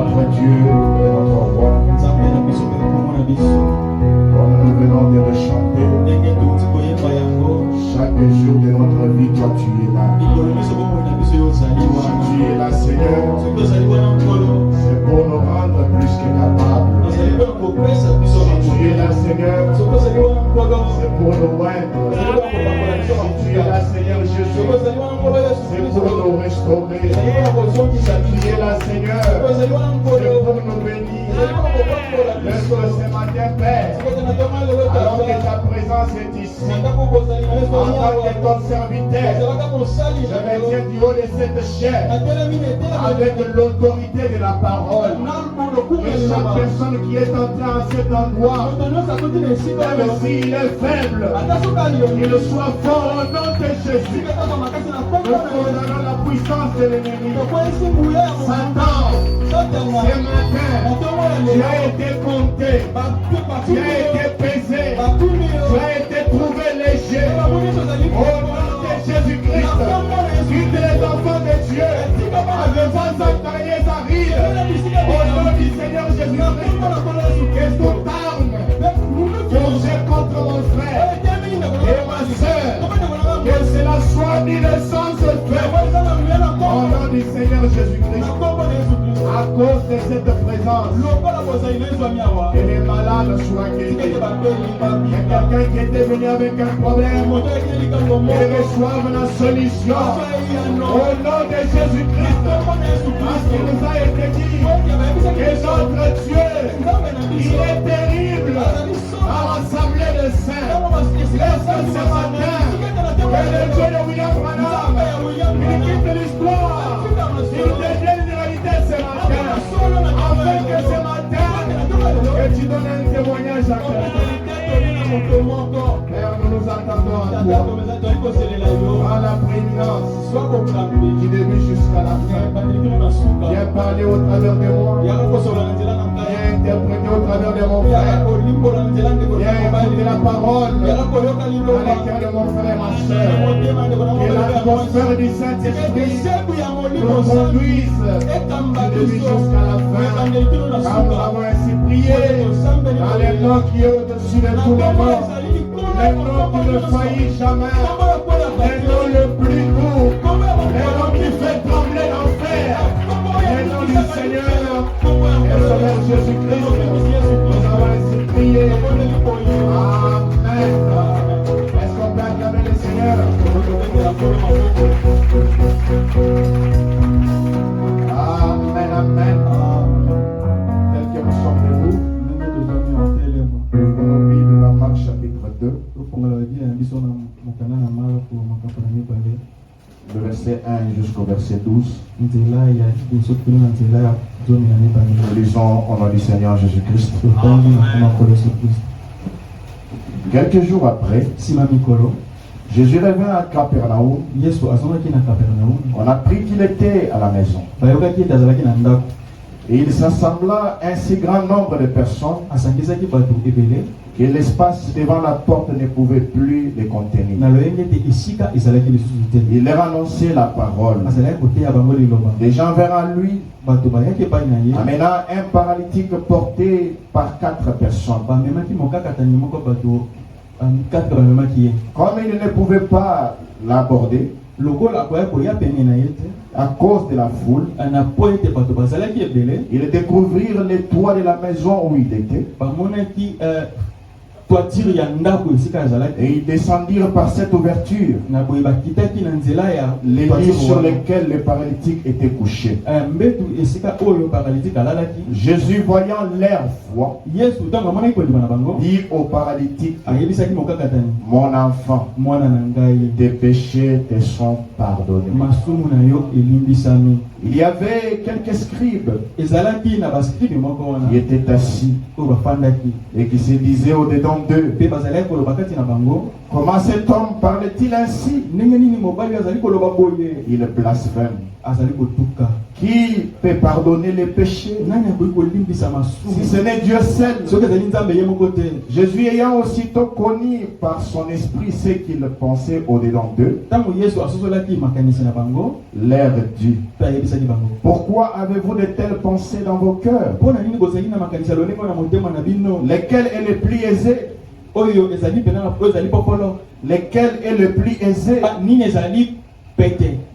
notre Dieu et notre roi. Comme nous venons de le chanter, chaque jour de notre vie, toi tu es là. Si tu es là, Seigneur, c'est pour nous rendre plus que capables. Si tu es là, Seigneur, c'est pour nous rendre. Si tu es là, Seigneur Jésus, c'est pour nous restaurer. Si tu es là, Seigneur, c'est pour nous bénir. Laisse ce matin, Père, alors que ta présence est ici, en tant que ton serviteur, je me tiens du haut de cette chair, avec l'autorité de la parole. Que chaque personne qui est entrée en cet endroit, même s'il est faible, qu'il soit fort au nom de Jésus. Nous condamnons la puissance de l'ennemi. Satan, ce matin, tu as été compté, tu as été pesé, tu as été trouvé léger. Au nom de Jésus-Christ, toutes les enfants de Dieu, avec vos entrailles arrivent. Au nom du Seigneur Jésus-Christ, que toute arme forgée contre mon frère et ma soeur, que cela soit mis le sens fait. Au nom du Seigneur Jésus-Christ, à cause de cette présence, que les malades soient guéris. Il y a quelqu'un qui était venu avec un problème, qu'il reçoive la solution. Au nom de Jésus-Christ, parce qu'il nous a été dit que notre Dieu, il est terrible à rassembler les saints. Laisse ce matin que le Dieu de William Branham, il quitte l'histoire, il devienne une réalité ce matin, afin que ce matin, que tu donnes un témoignage à quelqu'un. Père, nous nous attendons à toi, à la prééminence, du début jusqu'à la fin. Viens parler au travers de moi, viens interpréter au travers de mon frère, viens écouter la parole dans les cœurs de mon frère et ma soeur. Que l'atmosphère du Saint-Esprit nous conduise du début jusqu'à la fin. Car nous avons ainsi prié dans les noms qui est au-dessus de tous les noms. Le nom qui ne faillit jamais, le nom le plus doux, le nom qui fait trembler l'enfer, le nom du Seigneur et Sauveur Jésus-Christ. Nous avons ainsi prié. Amen. Est-ce qu'on peut acclamer le Seigneur? Amen, amen. Tel que nous sommes debout, nous Bible dans Marc chapitre 2. Le verset 1 jusqu'au verset 12. Nous lisons au nom du Seigneur Jésus-Christ. Quelques jours après, Jésus revint à Capernaum. On a appris qu'il était à la maison. Et il s'assembla un si grand nombre de personnes que l'espace devant la porte ne pouvait plus les contenir. Il leur annonçait la parole. Des gens vinrent à lui, amenant un paralytique porté par 4 personnes. Comme il ne pouvait pas l'aborder à cause de la foule, ils découvrirent les toits de la maison où il était. Et ils descendirent par cette ouverture les lits sur lesquels le paralytique était couché. Jésus, voyant leur foi, dit au paralytique: mon enfant, tes péchés te sont pardonnés. Il y avait quelques scribes qui étaient assis et qui se disaient au-dedans d'eux: comment cet homme parlait-il ainsi? Il blasphème. Qui peut pardonner les péchés si ce n'est Dieu seul? Jésus ayant aussitôt connu par son esprit ce qu'il pensait au-dedans d'eux, leur dit: Pourquoi avez-vous de telles pensées dans vos cœurs? Lesquelles est le plus aisé? Lesquels est le plus aisé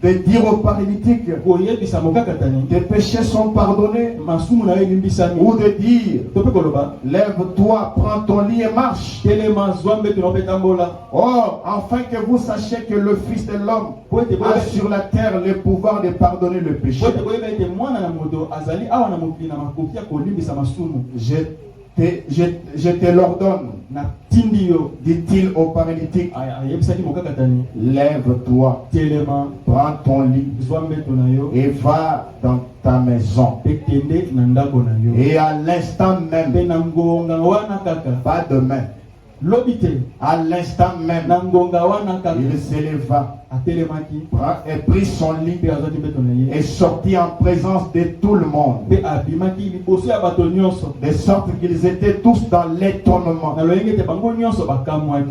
de dire aux paralytiques tes péchés sont pardonnés, ou de dire lève-toi, prends ton lit et marche. Or, afin que vous sachiez que le Fils de l'homme a sur la terre le pouvoir de pardonner le péché. Je te l'ordonne, dit-il au paralytique, lève-toi, prends ton lit et va dans ta maison. Et à l'instant même, pas demain, à l'instant même, il s'éleva et prit son lit et sortit en présence de tout le monde, de sorte qu'ils étaient tous dans l'étonnement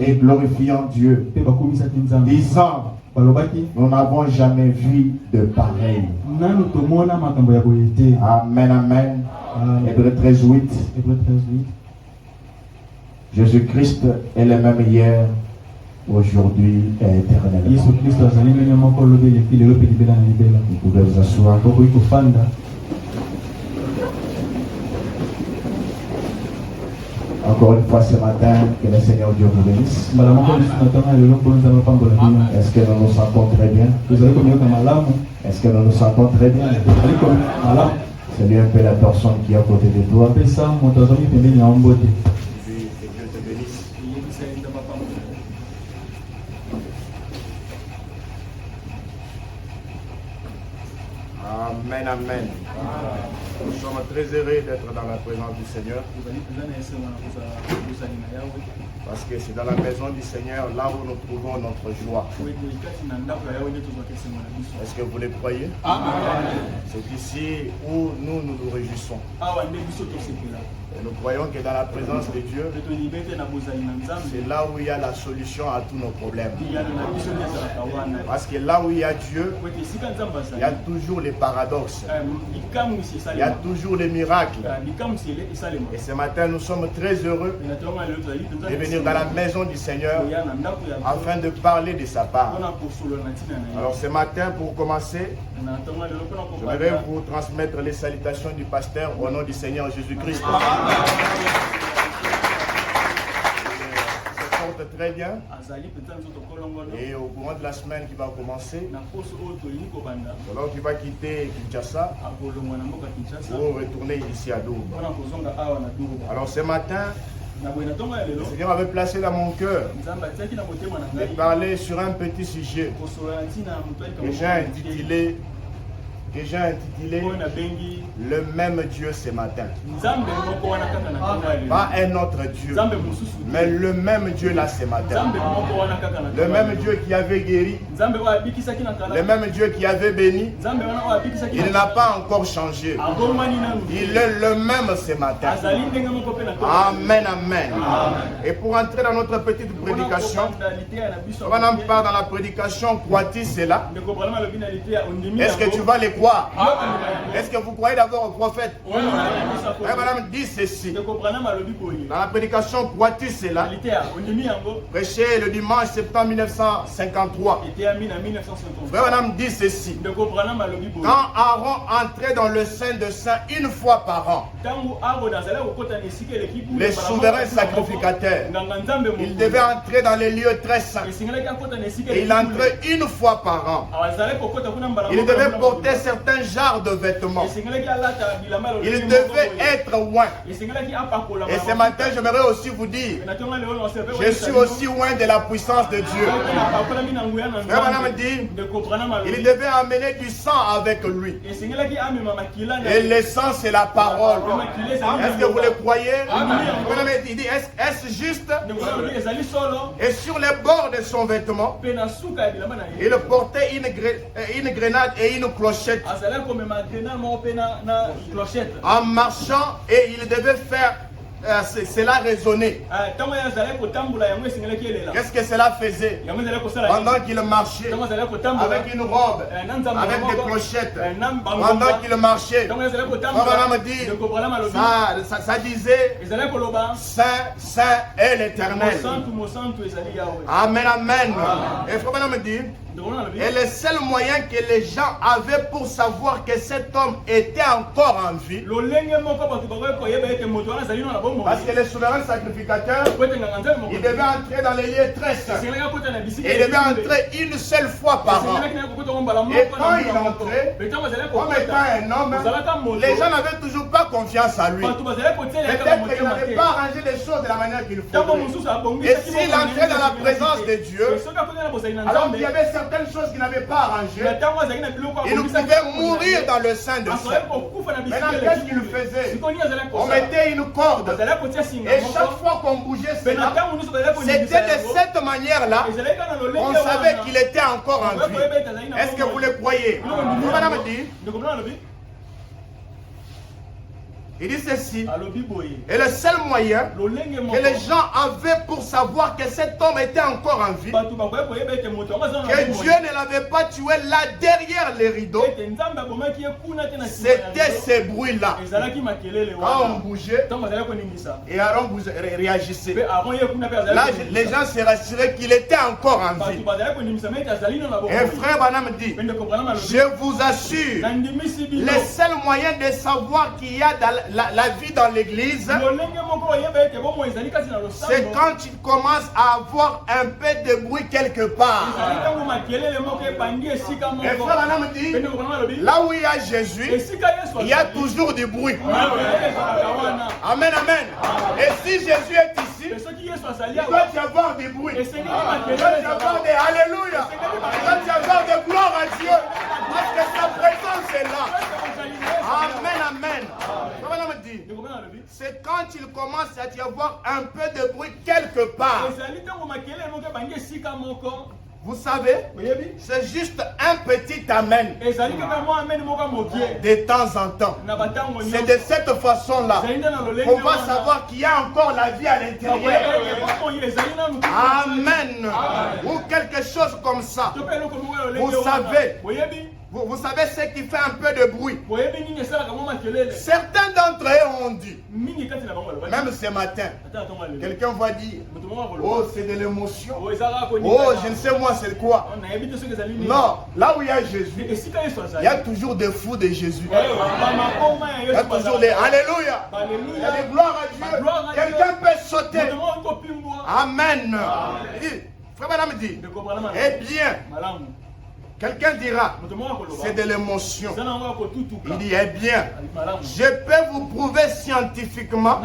et glorifiant Dieu, disant, nous n'avons jamais vu de pareil. Amen, amen. Hébreux 13:8. Jésus-Christ est le même hier, aujourd'hui et éternellement. Vous pouvez vous asseoir. Encore une fois ce matin, que le Seigneur Dieu vous bénisse. Est-ce que nous nous sentons très bien? Est-ce que nous nous sentons très bien? C'est lui un peu la personne qui est à côté de toi. Amen, amen. Nous sommes très heureux d'être dans la présence du Seigneur. Parce que c'est dans la maison du Seigneur là où nous trouvons notre joie. Est-ce que vous le croyez? C'est ici où nous nous réjouissons. Et nous croyons que dans la présence de Dieu, c'est là où il y a la solution à tous nos problèmes. Parce que là où il y a Dieu, il y a toujours les paradoxes. Il y a toujours les miracles. Et ce matin, nous sommes très heureux de venir dans la maison du Seigneur afin de parler de sa part. Alors ce matin, pour commencer, je voudrais vous transmettre les salutations du pasteur au nom du Seigneur Jésus-Christ. Très bien. Et au courant de la semaine qui va commencer, alors qui va quitter Kinshasa pour retourner ici à Dour. Alors ce matin, le Seigneur avait placé dans mon cœur de parler sur un petit sujet que j'ai intitulé le même Dieu ce matin. Pas un autre Dieu, mais le même Dieu là ce matin. Le même Dieu qui avait guéri, le même Dieu qui avait béni, il n'a pas encore changé. Il est le même ce matin. Amen, amen. Et pour entrer dans notre petite prédication, on va pas dans la prédication Kwati c'est là. Est-ce que tu vas les croire? Est-ce que vous croyez d'abord au prophète? Madame dit ceci. Dans la prédication Kwati c'est là, prêché le dimanche septembre 1953. Frère Madame dit ceci. Quand Aaron entrait dans le Saint de Saints une fois par an, les souverains sacrificateurs, il devait entrer dans les lieux très saints. Et il entrait une fois par an. Il devait porter certains genres de vêtements. Il devait être loin. Et ce matin, j'aimerais aussi vous dire, je suis aussi loin de la puissance de Dieu. Frère Madame dit, il devait amener du sang avec lui. Et le sang, c'est la parole. Est-ce que vous le croyez? Il dit, est-ce juste? Et sur les bords de son vêtement, il portait une grenade et une clochette. En marchant, et il devait faire cela résonnait. Qu'est-ce que cela faisait? Pendant qu'il marchait avec une robe, avec des clochettes, pendant qu'il marchait, ça disait Saint, Saint est l'Éternel. Amen, amen. Et frère me dit, et le seul moyen que les gens avaient pour savoir que cet homme était encore en vie, parce que le souverain sacrificateur, il devait entrer dans les lieux très saints. Il devait entrer une seule fois par an. Et quand il entrait, comme étant un homme, les gens n'avaient toujours pas confiance en lui. Peut-être qu'il n'avait pas arrangé les choses de la manière qu'il faut. Et s'il entrait dans la présence de Dieu, alors il y avait certaines choses qu'il n'avait pas arrangées, il pouvait mourir dans le sein de Dieu. Maintenant, qu'est-ce qu'il faisait? On mettait une corde. Et chaque fois qu'on bougeait cela, c'était de cette manière-là qu'on savait qu'il était encore en vie. Est-ce que vous le croyez? Madame dit, il dit ceci, et le seul moyen que les gens avaient pour savoir que cet homme était encore en vie, que Dieu ne l'avait pas tué là derrière les rideaux, c'était ces bruits-là. Quand on bougeait, et Aaron réagissait. Là, les gens se rassuraient qu'il était encore en vie. Et frère Branham dit, je vous assure, le seul moyen de savoir qu'il y a dans la vie dans l'église, c'est quand tu commences à avoir un peu de bruit quelque part. Et frère Branham dit, là où il y a Jésus, il y a toujours du bruit. Amen, amen. Et si Jésus est ici, il doit y avoir du bruit. Il doit y avoir des alléluia. Il doit y avoir des gloires à Dieu. Parce que sa présence est là. Amen, amen. C'est quand il commence à y avoir un peu de bruit quelque part. Vous savez, c'est juste un petit amen de temps en temps. C'est de cette façon-là qu'on va savoir qu'il y a encore la vie à l'intérieur. Amen. Ou quelque chose comme ça. Vous savez ce qui fait un peu de bruit. Certains d'entre eux ont dit, même ce matin, quelqu'un va dire, oh c'est de l'émotion, oh je ne sais moi c'est quoi. Non, là où il y a Jésus, il y a toujours des fous de Jésus. Il y a toujours des alléluia, il y a des gloires à Dieu. Quelqu'un peut sauter. Amen. Frère Madame dit, eh bien, quelqu'un dira, c'est de l'émotion. Il dit, eh bien, je peux vous prouver scientifiquement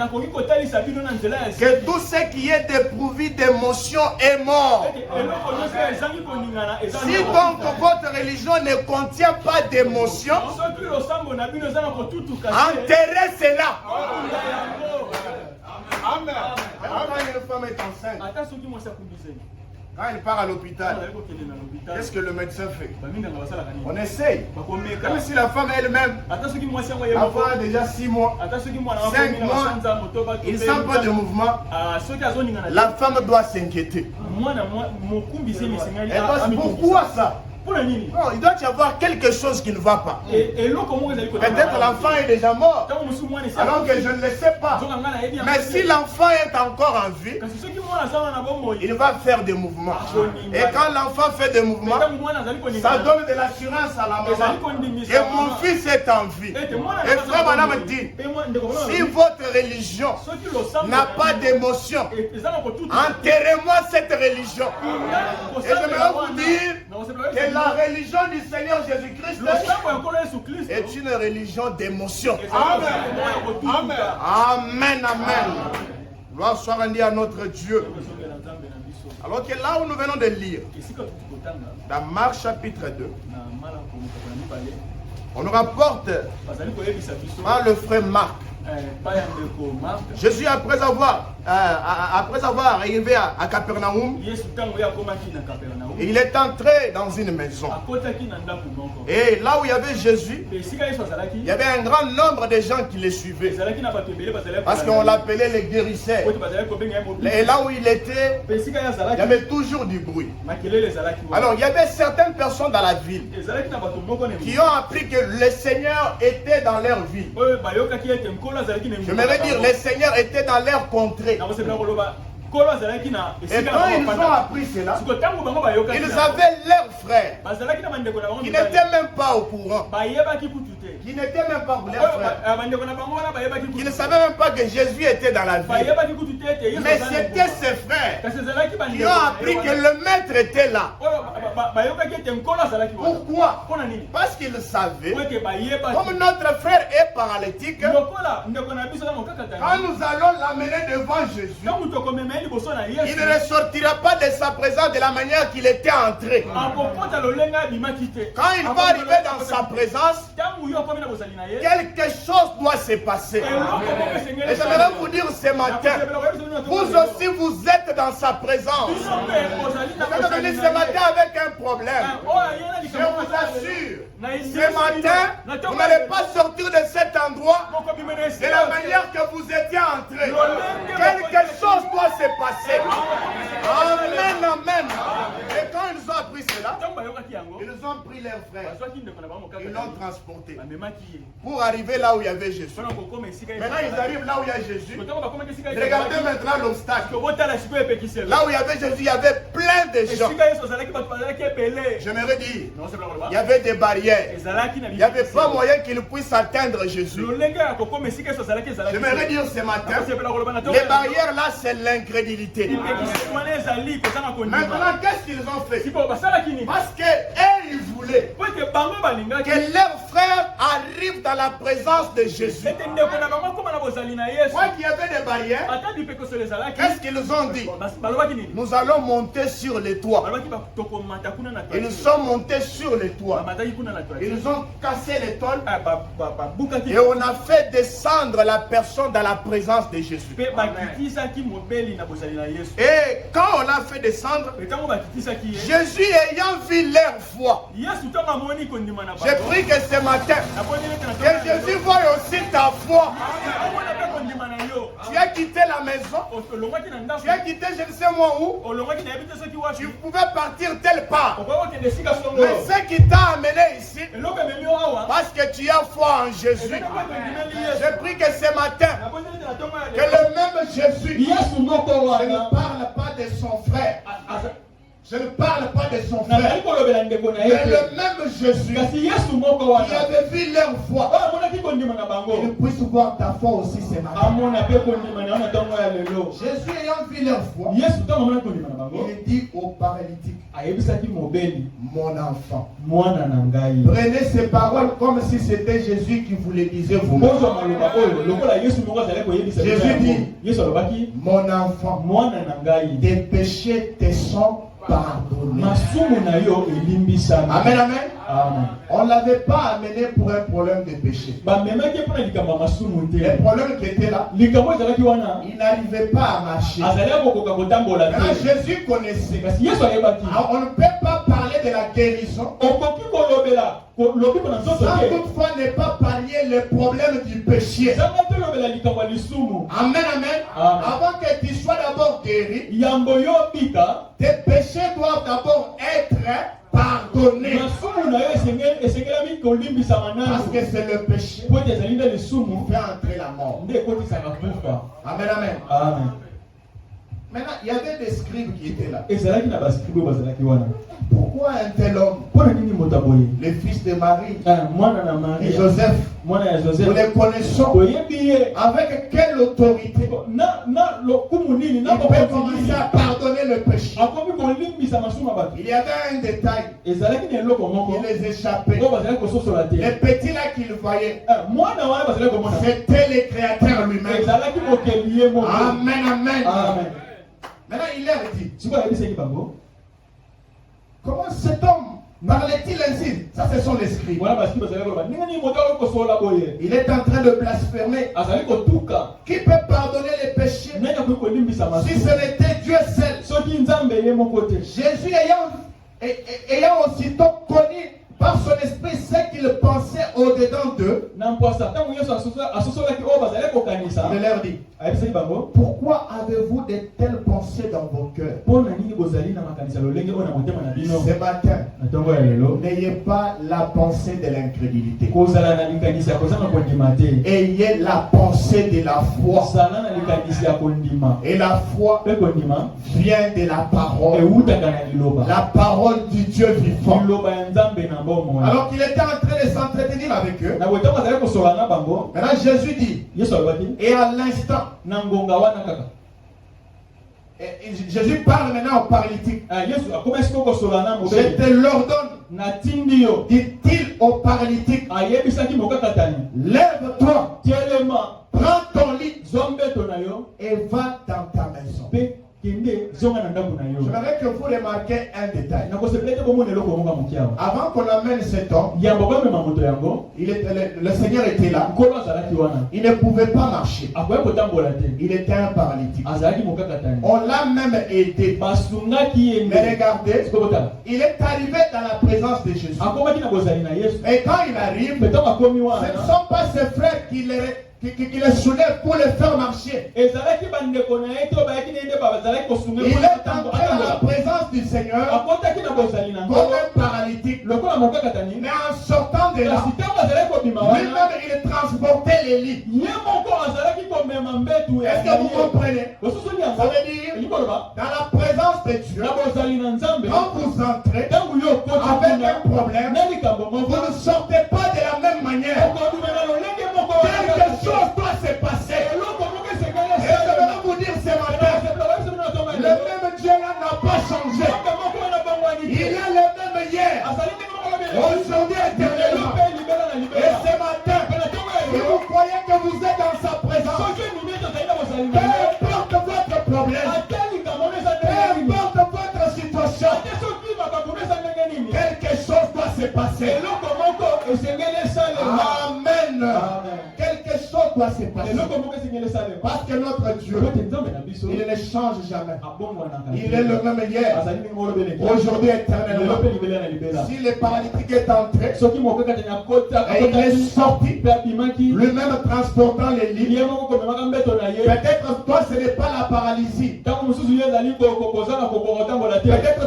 que tout ce qui est dépourvu d'émotion est mort. Si donc votre religion ne contient pas d'émotion, enterrez cela. Amen. Quand une femme est enceinte, quand elle part à l'hôpital, qu'est-ce que le médecin fait? On essaye. Même si la femme elle-même a déjà 6 mois, 5 mois, il ne sent pas de mouvement, la femme doit s'inquiéter. Pourquoi ça? Non, il doit y avoir quelque chose qui ne va pas. Peut-être l'enfant est déjà mort, alors que je ne le sais pas. Mais si l'enfant est encore en vie, il va faire des mouvements. Et quand l'enfant fait des mouvements, ça donne de l'assurance à la maman. Et mon fils est en vie. Et frère Madame dit, si votre religion n'a pas d'émotion, enterrez-moi cette religion. Et je vais vous dire que la religion du Seigneur Jésus-Christ est une religion d'émotion. Amen. Amen, amen. Gloire soit rendue à notre Dieu. Alors que là où nous venons de lire, dans Marc chapitre 2, on nous rapporte par le frère Marc. Jésus, après avoir arrivé à Capernaum, Et il est entré dans une maison. Et là où il y avait Jésus, il y avait un grand nombre de gens qui le suivaient. Parce qu'on l'appelait les guérisseurs. Et là où il était, il y avait toujours du bruit. Alors il y avait certaines personnes dans la ville qui ont appris que le Seigneur était dans leur ville. J'aimerais dire, le Seigneur était dans leur contrée. Et quand ils ont appris cela, ils avaient leurs frères qui n'étaient même pas au courant, qui n'étaient même pas leurs frères, qui ne savaient même pas que Jésus était dans la ville. Mais c'était ses frères qui ont appris que le maître était là. Pourquoi? Parce qu'ils savaient, comme notre frère est paralytique, quand nous allons l'amener devant Jésus, il ne ressortira pas de sa présence de la manière qu'il était entré. Quand il va arriver dans sa présence, quelque chose doit se passer. Et j'aimerais vous dire ce matin, vous aussi vous êtes dans sa présence. Vous êtes venu ce matin avec un problème. Je vous assure, ce matin, vous n'allez pas sortir de cet endroit de la manière que vous étiez entré. Quelque chose doit se passer. Amen, amen. Et quand ils ont appris cela, ils ont pris leurs frères, ils l'ont transporté pour arriver là où il y avait Jésus. Maintenant ils arrivent là où il y a Jésus. Regardez maintenant l'obstacle. Là où il y avait Jésus, il y avait plein de gens. J'aimerais dire, il y avait des barrières. Il n'y avait pas moyen qu'ils puissent atteindre Jésus. J'aimerais dire ce matin, les barrières là, c'est l'incrédulité. Maintenant, qu'est-ce qu'ils ont fait? Parce qu'eux, ils voulaient que leurs frères arrivent dans la présence de Jésus. Quand il y avait des barrières, qu'est-ce qu'ils ont dit? Nous allons monter sur les toits. Ils sont montés sur les toits. Ils ont cassé les tôles et on a fait descendre la personne dans la présence de Jésus. Et quand on l'a fait descendre, Jésus ayant vu leur foi, j'ai pris que ce matin, que Jésus voit aussi ta foi. Tu as quitté la maison, tu as quitté je ne sais moi où, tu pouvais partir telle part. Mais ce qui t'a amené ici, parce que tu as foi en Jésus, j'ai pris que ce matin, que le même Jésus, je ne parle pas de son frère. Je ne parle pas de son frère, mais le même Jésus qui avait vu leur foi, il puisse voir ta foi aussi ce matin. Jésus ayant vu leur foi, il dit au paralytique, mon enfant. Prenez ces paroles comme si c'était Jésus qui vous les disait vous-même. Jésus dit, mon enfant, tes péchés te sont pardonné. Amen, amen. On ne l'avait pas amené pour un problème de péché. Le problème qui était là, il n'arrivait pas à marcher. Maintenant, Jésus connaissait. On ne peut pas parler de la guérison sans toutefois ne pas parler le problème du péché. Amen, amen. Avant que tu sois d'abord guéri, tes péchés doivent d'abord être pardonnés. Parce que c'est le péché qui fait entrer la mort. Amen, amen. Amen. Maintenant, il y avait des scribes qui étaient là. Pourquoi un tel homme, le fils de Marie et Joseph, nous les connaissons, avec quelle autorité il peut commencer à pardonner le péché? Il y avait un détail, il les échappait. Les petits là qu'il voyait, c'était le Créateur lui-même. Amen, amen. Maintenant il leur dit, comment cet homme parlait-il ainsi? Ça, ce sont les scribes. Il est en train de blasphémer. Qui peut pardonner les péchés si ce n'était Dieu seul? Jésus ayant ayant aussitôt connu par son esprit ce qu'il pensait au-dedans d'eux, il leur dit, pourquoi avez-vous de telles pensées dans vos cœurs? Ce matin, n'ayez pas la pensée de l'incrédulité. Ayez la pensée de la foi. Et la foi vient de la parole. La parole du Dieu vivant. Alors qu'il était en train de s'entretenir avec eux, maintenant Jésus dit, et à l'instant, Jésus parle maintenant au paralytique. Je te l'ordonne, dit-il au paralytique, lève-toi, prends ton lit et va dans ta maison. J'aimerais que vous remarquiez un détail. Avant qu'on amène cet homme, le Seigneur était là. Il ne pouvait pas marcher. Il était un paralytique. On l'a même aidé. Mais regardez, il est arrivé dans la présence de Jésus. Et quand il arrive, ce ne sont pas ses frères qui le soulève pour le faire marcher. Il est entré dans la présence du Seigneur comme un paralytique. Mais en sortant de là, lui-même il transportait les lits. Est-ce que vous comprenez? Ça veut dire, dans la présence de Dieu, quand vous entrez avec un problème, vous ne sortez pas de la même manière. Quelque chose doit se passer. Et je vais vous dire ce matin, le même Dieu là n'a pas changé. Il est le même hier, aujourd'hui éternellement. Et ce matin, si vous croyez que vous êtes dans sa présence, peu importe votre problème, peu importe votre situation, quelque chose doit se passer. Amen. Quelque chose doit se passer. Parce que notre Dieu, il ne change jamais. Il est le même hier, aujourd'hui éternellement. Si le paralytique est entré et il est sorti, lui-même transportant les lits, peut-être toi ce n'est pas la paralysie. Peut-être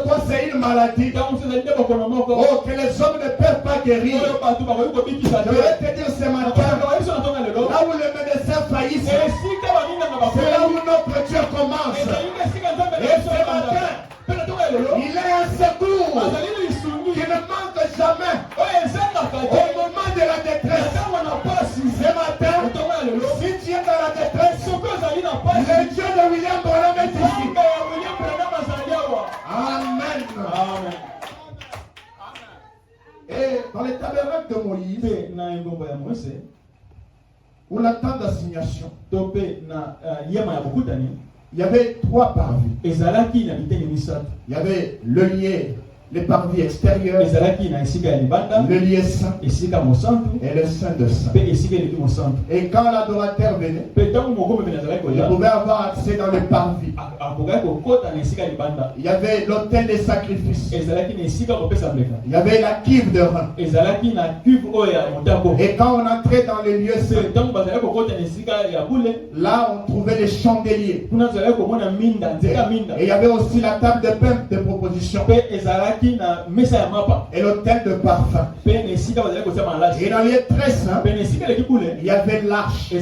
toi c'est une maladie. Oh, que les hommes ne peuvent pas guérir. Je vais te dire ce matin, là où le médecin faillit, c'est là où notre Dieu commence. Et ce matin, il est un secours qui ne manque jamais au moment de la détresse. Ce matin, si tu es dans la détresse, le Dieu de William Branham est ici. Amen. Et dans les tabernacles de Moïse, pour la tente d'assignation, il y avait 3 parvis. Il y avait le lieu, les parvis extérieurs, le lieu saint et le saint de saint. Et quand l'adorateur venait, il pouvait avoir accès dans le parvis. Il y avait l'autel des sacrifices. Il y avait la cuve de rein. Et quand on entrait dans le lieu saint, là on trouvait les chandeliers. Et il y avait aussi la table de pain de proposition. Et l'autel de parfum. Et dans les très saints, il y avait l'arche.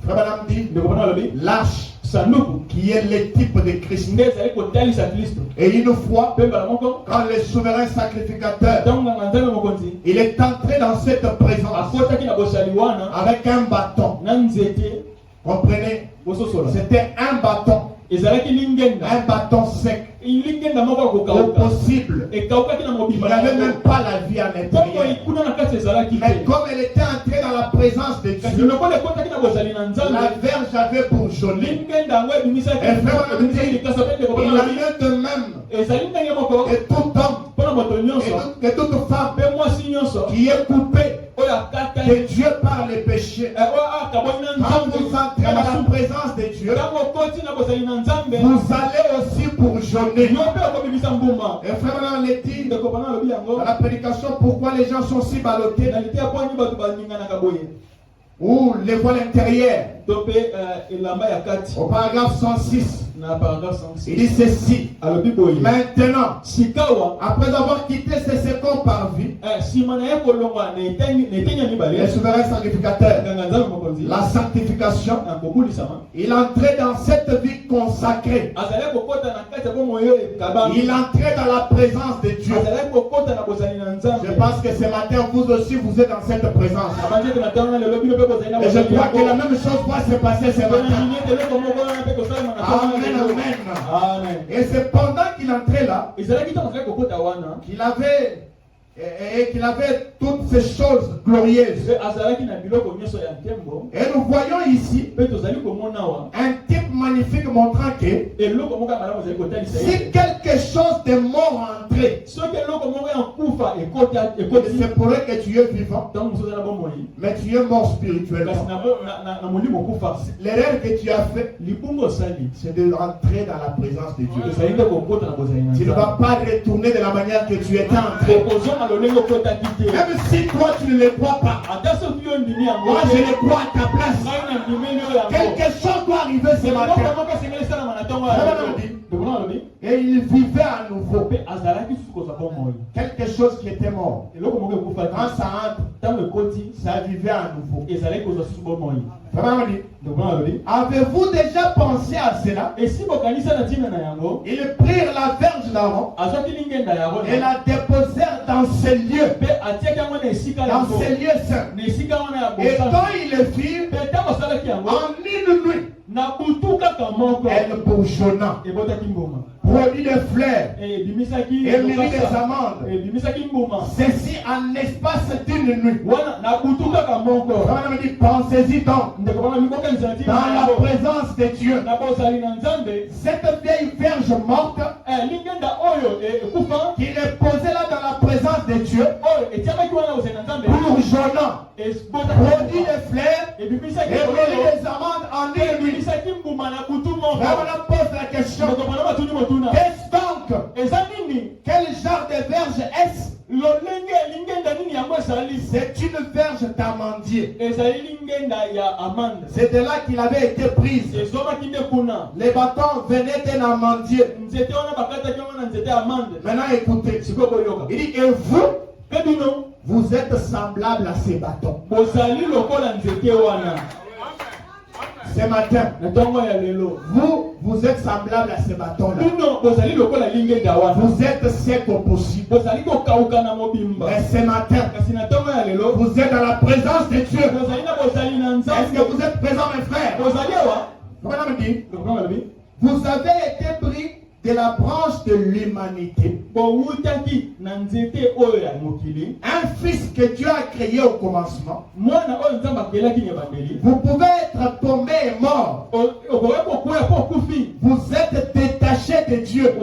Frère dit l'arche qui est le type de Christ. Et une fois, quand le souverain sacrificateur il est entré dans cette présence avec un bâton, comprenez, c'était un bâton sec, impossible. Il n'avait même pas la vie à l'intérieur. Mais comme elle était entrée dans la présence de Dieu, la verge avait pour joli. Et frère, il en est de même que tout homme, que toute femme qui est coupée de Dieu par les péchés. Quand vous entrez dans la présence de Dieu, vous allez aussi pour bourgeonner. Et frère, on l'a dit dans la prédication, pourquoi les gens sont si ballottés ou les voiles intérieures. Au paragraphe 106, il dit ceci. Maintenant, après avoir quitté ses seconds par vie, les souverains sacrificateurs, la sanctification, il entrait dans cette vie consacrée. Il entrait dans la présence de Dieu. Je pense que ce matin, vous aussi, vous êtes dans cette présence. Et je crois que la même chose va se passer ce matin. Amen, amen. Et c'est pendant qu'il entrait là, qu'il avait toutes ces choses glorieuses. Et nous voyons ici un type magnifique montrant que si quelque chose de mort entré, c'est pour eux que tu es vivant, mais tu es mort spirituellement. L'erreur que tu as fait, c'est de rentrer dans la présence de Dieu. Tu ne vas pas retourner de la manière que tu étais entré. Même si toi tu ne le crois pas, moi je le crois à ta place. Quelque chose doit arriver ce matin. Et il vivait à nouveau. Quelque chose qui était mort. Quand ça entre, ça vivait à nouveau. Avez-vous déjà pensé à cela? Ils prirent la verge d'Aaron et la déposèrent dans ces lieux. Dans ces lieux saints. Et quand ils le firent, en une nuit, elle bourgeonna, produit des fleurs et mûrit des amandes. Ceci en l'espace d'une nuit. Pensez-y donc, dans la présence de Dieu, cette vieille verge morte qui est posée là dans la présence de Dieu, bourgeonnant, produit des fleurs et mûrit des amandes en une nuit. On pose la question, qu'est-ce donc? Quel genre de verge est-ce? C'est une verge d'amandier. C'est de là qu'il avait été pris. Les bâtons venaient d'un amandier. Maintenant écoutez, il dit, et vous êtes semblables à ces bâtons. Ce matin, vous êtes semblable à ces bâtons-là. Vous êtes sec au possible. Mais ce matin, vous êtes dans la présence de Dieu. Est-ce que vous êtes présents, mes frères? Vous avez été pris de la branche de l'humanité, un fils que Dieu a créé au commencement. Vous pouvez être tombé et mort. Vous êtes détaché de Dieu.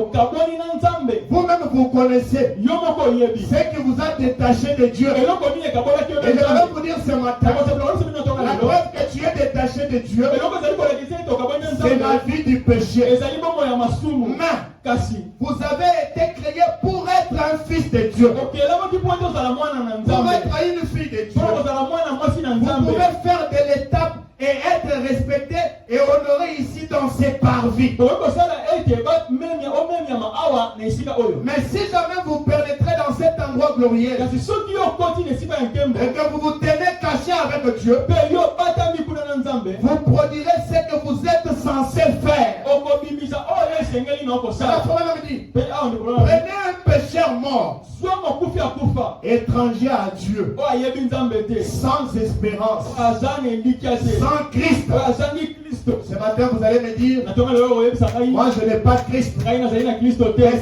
Vous-même vous connaissez ce qui vous a détaché de Dieu. Et je vais vous dire ce matin, la preuve que tu es détaché de Dieu, c'est la vie du péché. Mais vous avez été créé pour être un fils de Dieu. Pour être une fille de Dieu. Vous pouvez faire de l'étape et être respecté et honoré ici dans ces parvis. Mais si jamais vous pénétrez dans cet endroit glorieux et que vous vous tenez caché avec Dieu, vous produirez ce que vous êtes censé faire. Prenez un pécheur mort, étranger à Dieu, sans espérance, sans Christ. Ce matin, vous allez me dire, moi je n'ai pas Christ. Mais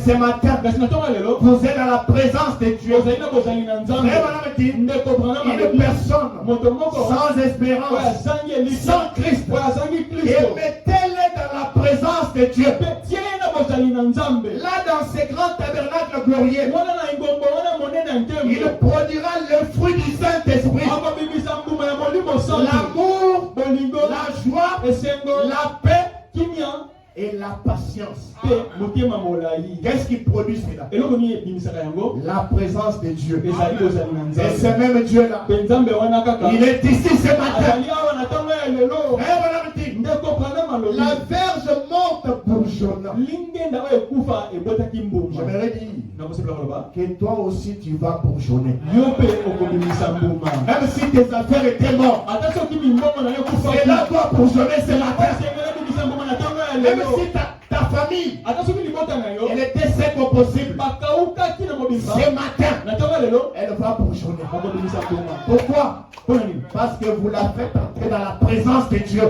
ce matin, vous êtes dans la présence de Dieu. Une personne sans espérance, sans Christ. Et mettez-les dans la présence de Dieu. Là, dans ces grands tabernacles glorieux, il produira le fruit du Saint-Esprit. L'amour, la joie, la paix, et la patience. Qu'est-ce qui produit cela? La présence de Dieu. Et ce même Dieu-là, il est ici ce matin. La verge morte bourgeonnante. J'aimerais dire que toi aussi tu vas bourgeonner. Même si tes affaires étaient mortes, c'est là toi bourgeonner ce matin. Même si ta famille, elle était sec au possible, ce matin, elle va bourgeonner. Pourquoi? Parce que vous la faites entrer dans la présence de Dieu.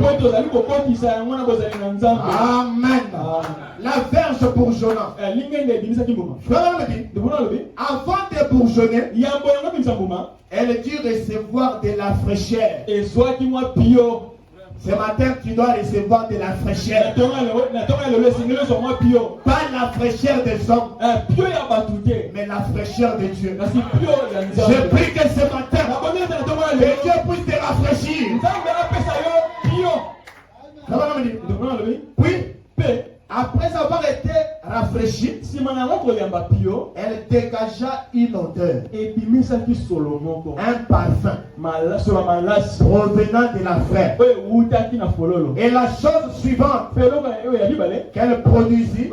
Amen. La verge bourgeonnante. Avant de bourgeonner, elle dit recevoir de la fraîcheur. Ce matin, tu dois recevoir de la fraîcheur. Pas la fraîcheur des hommes, mais la fraîcheur de Dieu. Je prie que ce matin, que Dieu puisse te rafraîchir. Oui. Après avoir été rafraîchie, elle dégagea une odeur, un parfum provenant de la terre. Et la chose suivante qu'elle produisit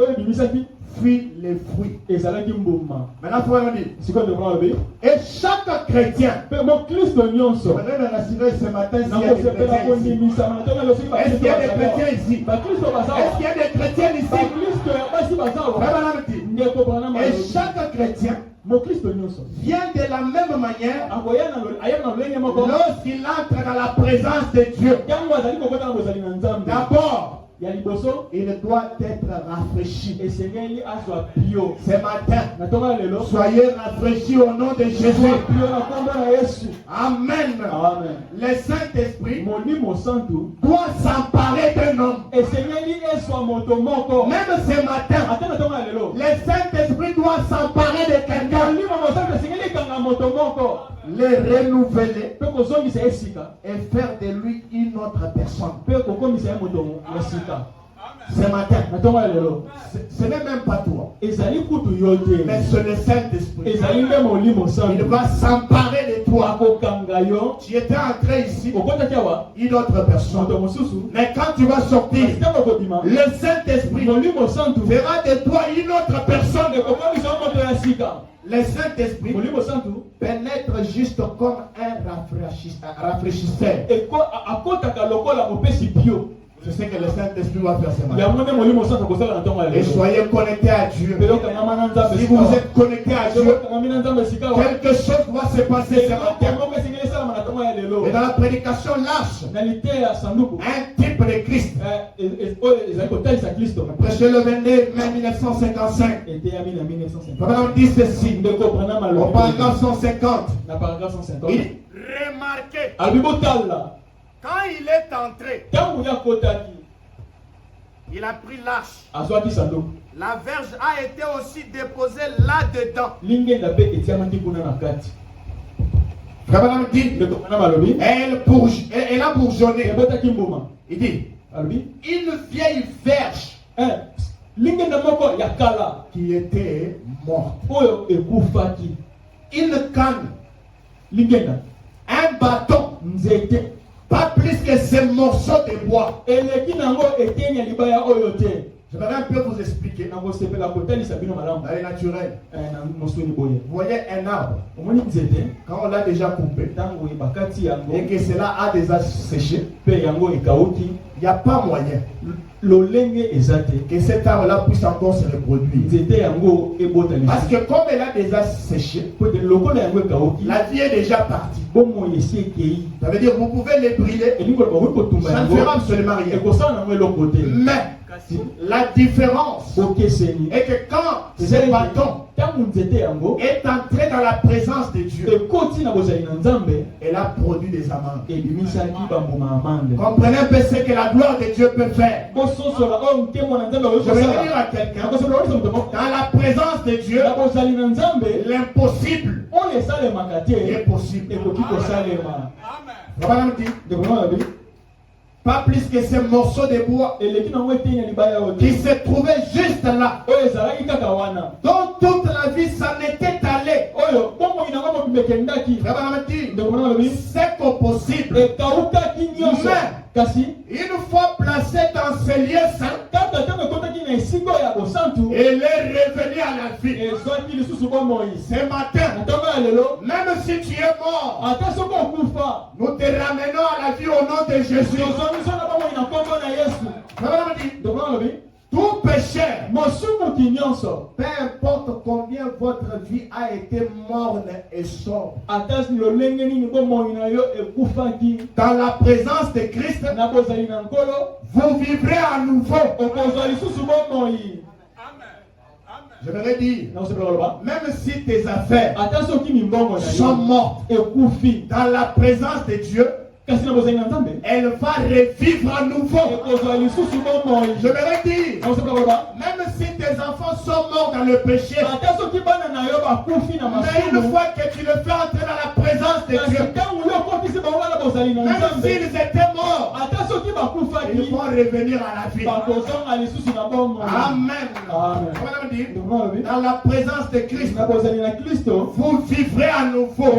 fut les fruits. Maintenant, il faut dire. Et chaque chrétien, ce matin, s'il y a des chrétiens ici, est-ce qu'il y a des chrétiens ici? Est-ce qu'il y a des chrétiens ici? Et chaque chrétien vient de la même manière lorsqu'il entre dans la présence de Dieu. D'abord, il doit être rafraîchi. Ce matin, soyez rafraîchis au nom de Jésus. Amen. Le Saint-Esprit doit s'emparer d'un homme. Même ce matin, le Saint-Esprit doit s'emparer de quelqu'un. Le renouveler et faire de lui une autre personne. Ce matin, ce n'est même pas toi, mais c'est le Saint-Esprit. Il va s'emparer de toi. Tu étais entré ici, une autre personne. Mais quand tu vas sortir, le Saint-Esprit fera de toi une autre personne. Le Saint-Esprit pénètre juste comme un rafraîchisseur. Je sais que le Saint-Esprit va faire ce matin. Et soyez connectés à Dieu. Si vous êtes connectés à Dieu, quelque chose va se passer ce matin. Et dans la prédication lâche, un type de Christ. Prêché le 22 mai 1955. On dit ceci. Au paragraphe 150. Remarquez. Quand il est entré, il a pris l'arche. La verge a été aussi déposée là-dedans. Elle a bourgeonné. Il dit, une vieille verge qui était morte. Une canne, un bâton, pas plus que ces morceaux de bois. Je vais un peu vous expliquer. Dans les naturels. Vous voyez un arbre. Quand on l'a déjà coupé et que cela a déjà séché, il n'y a pas moyen que cet arbre-là puisse encore se reproduire. Parce que comme elle a déjà séché, la vie est déjà partie. Ça veut dire que vous pouvez les brûler, ça ne fera absolument rien. Mais la différence est que quand ce bâton est entré dans la présence de Dieu, elle a produit des amandes. Comprenez un peu ce que la gloire de Dieu peut faire. Je vais dire à quelqu'un, dans la présence de Dieu, l'impossible est possible. Pas plus que ces morceaux de bois qui se trouvaient juste là. Dans toute la vie, ça n'était allé. C'est pas possible. Mais une fois placé dans ce lieu saint, il est revenu à la vie. Ce matin, même si tu es mort, nous te ramenons à la vie au nom de Jésus. Tout pécheur, peu importe combien votre vie a été morne et sobre, dans la présence de Christ, vous vivrez à nouveau. Je voudrais dire, même si tes affaires sont mortes dans la présence de Dieu, elle va revivre à nouveau. Je voudrais dire, même si tes enfants sont morts dans le péché, mais une fois que tu le fais entrer dans la présence de Dieu, même s'ils étaient morts, ils vont revenir à la vie. Amen. Dans la présence de Christ, vous vivrez à nouveau.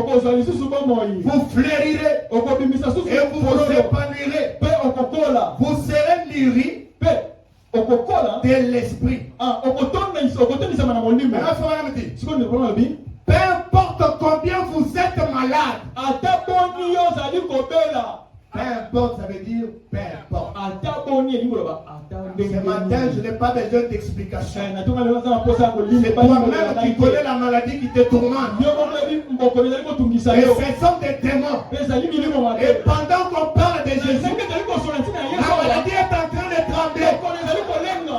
Vous fleurirez et vous vous épanouirez. Vous serez nourris de l'esprit. Peu importe combien vous êtes malade, peu importe, ça veut dire peu importe. Ce matin, je n'ai pas besoin d'explication. C'est toi-même qui connais la maladie qui te tourmente. Et ce sont des démons. Et pendant qu'on parle de Jésus, la maladie est en train de trembler.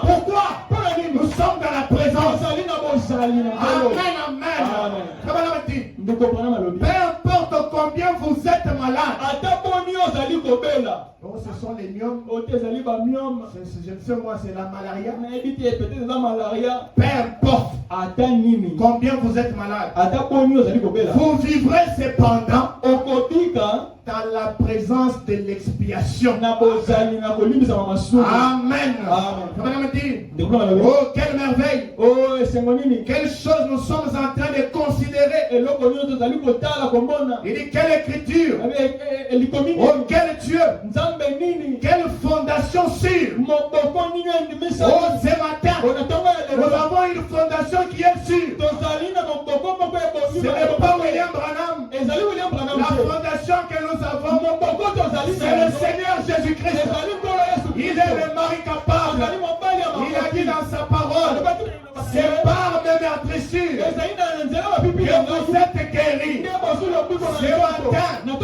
Pourquoi? Nous sommes dans la présence. Amen, amen. Peu importe combien vous êtes malade. Oh, ce sont les myomes. Je ne sais moi, c'est la malaria. Peu importe combien vous êtes malade. Vous vivrez cependant dans la présence de l'expiation. Amen. Oh, quelle merveille. Quelle chose nous sommes en train de considérer. Il dit quelle écriture. Oh, quel Dieu. Quelle fondation sûre. Oh, ce matin, nous avons une fondation qui est sûre. Ce n'est pas William Branham. La fondation que nous avons, c'est le Seigneur Jésus-Christ. Il est le mari capable. Il a dit dans sa parole, c'est par mes meurtrissures que vous êtes guéris. Ce matin, peu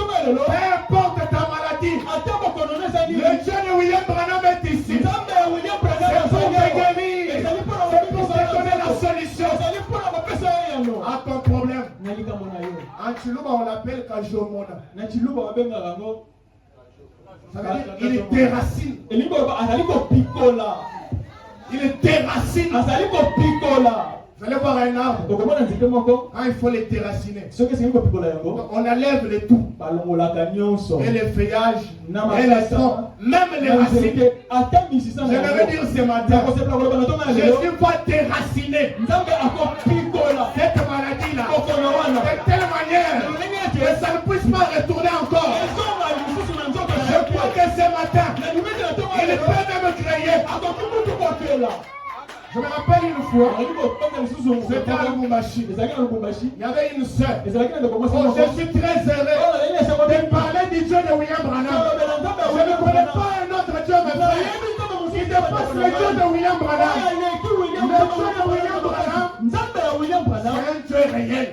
importe ta maladie, le Dieu de William Branham est ici. C'est pour te guérir. C'est pour te donner la solution à ton problème. En Chiluba, on l'appelle Kajomona. Ça veut dire il est déracine. Il est déracine. Vous allez voir un arbre. Quand il faut les déraciner, on enlève le tout. Et les feuillages, et les troncs, même les racines. Je vais dire ce matin, Jésus va déraciner cette maladie-là de telle manière que ça ne puisse pas retourner encore. Je crois que ce matin, il peut même créer. Je me rappelle une fois, c'était à Lubumbashi. Il y avait une sœur. Oh, je suis très heureux de parler du Dieu de William Branham. Je ne connais pas un autre Dieu, mes frères. Il dépasse le Dieu de William Branham. Le Dieu de William Branham, c'est un Dieu réel.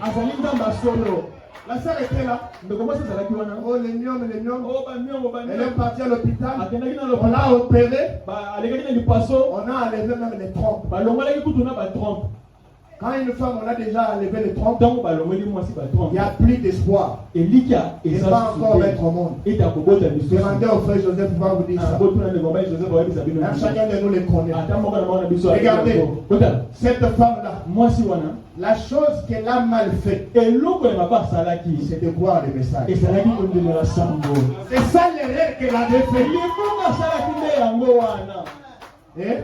La sœur était là. Oh, les myomes. Elle est partie à l'hôpital. On l'a opéré. On a enlevé même les trompes. Quand une femme on a déjà enlevé les trompes, il n'y a plus plus d'espoir. Il n'est pas encore mettre au monde. Demandez au frère Joseph pour vous dire ça. Même chacun de nous les connaît. Regardez, cette femme-là, la chose qu'elle a mal fait, c'est de voir le message. C'est ça l'erreur qu'elle avait fait. Et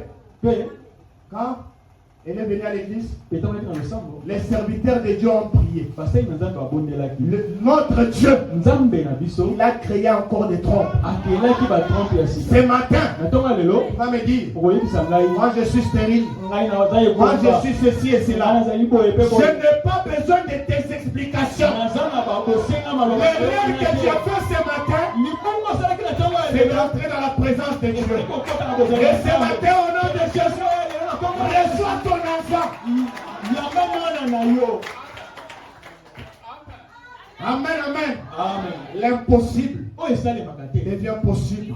quand elle est venue à l'église, les serviteurs de Dieu ont prié. Notre Dieu, il a créé encore des trompes. Ce matin, il va me dire, moi je suis stérile, moi je suis ceci et cela. Je n'ai pas besoin de tes explications. L'erreur que tu as fait ce matin, c'est d'entrer dans la présence de Dieu. Et ce matin, au nom de Jésus, reçois ton enfant. Amen, amen. L'impossible devient possible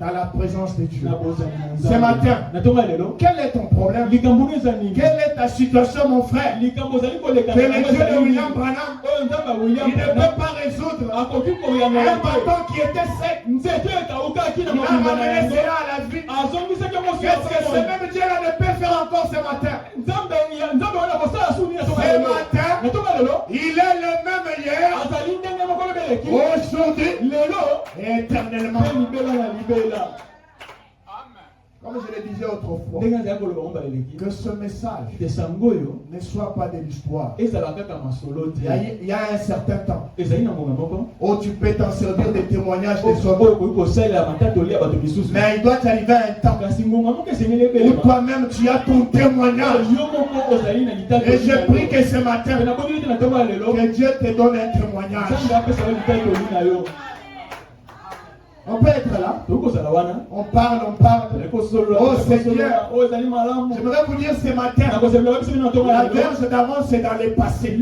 dans la présence de Dieu. Ce matin, quel est ton problème? Quelle est ta situation, mon frère? Que le Dieu de William Branham, il ne peut pas résoudre un bâton qui était sec. Il a ramené cela à la vie. Qu'est-ce que ce même Dieu-là ne peut faire encore ce matin? Ce matin, il est le même hier, aujourd'hui et éternellement. Comme je le disais autrefois, que ce message ne soit pas de l'histoire. Il y a un certain temps où tu peux t'en servir des témoignages des autres. Mais il doit t'arriver un temps où toi-même tu as ton témoignage. Et je prie que ce matin, que Dieu te donne un témoignage. On peut être là. On parle. Oh Seigneur, j'aimerais vous dire ce matin, la verge d'avant c'est dans le passé.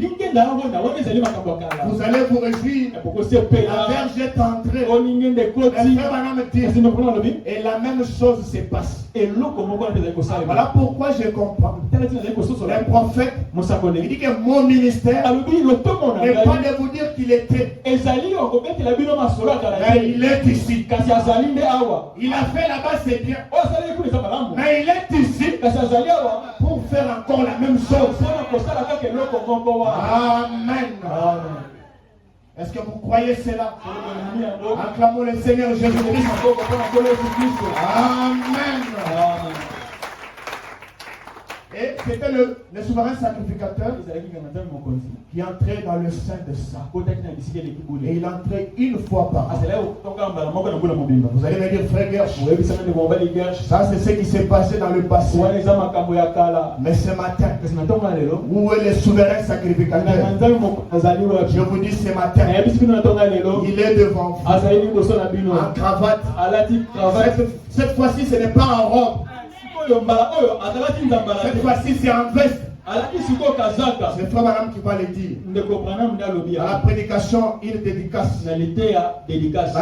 Vous allez vous réjouir. La verge est entrée. Et la même chose se passe. Voilà pourquoi je comprends. Le prophète, il dit que mon ministère n'est pas de vous dire qu'il était. Mais il est ici. Il a fait là-bas, c'est bien. Mais il est ici pour faire encore la même chose. Amen. Est-ce que vous croyez cela? Acclamons le Seigneur Jésus-Christ. Amen. Et c'était le souverain sacrificateur qui entrait dans le sein de ça. Et il entrait une fois par an. Vous allez me dire, frère Gersh, ça c'est ce qui s'est passé dans le passé. Mais ce matin, où est le souverain sacrificateur? Je vous dis ce matin, il est devant vous, en cravate. Cette fois-ci, ce n'est pas en robe. Cette fois-ci, c'est en veste. C'est toi, madame, qui va le dire. À la prédication, il dédicace. La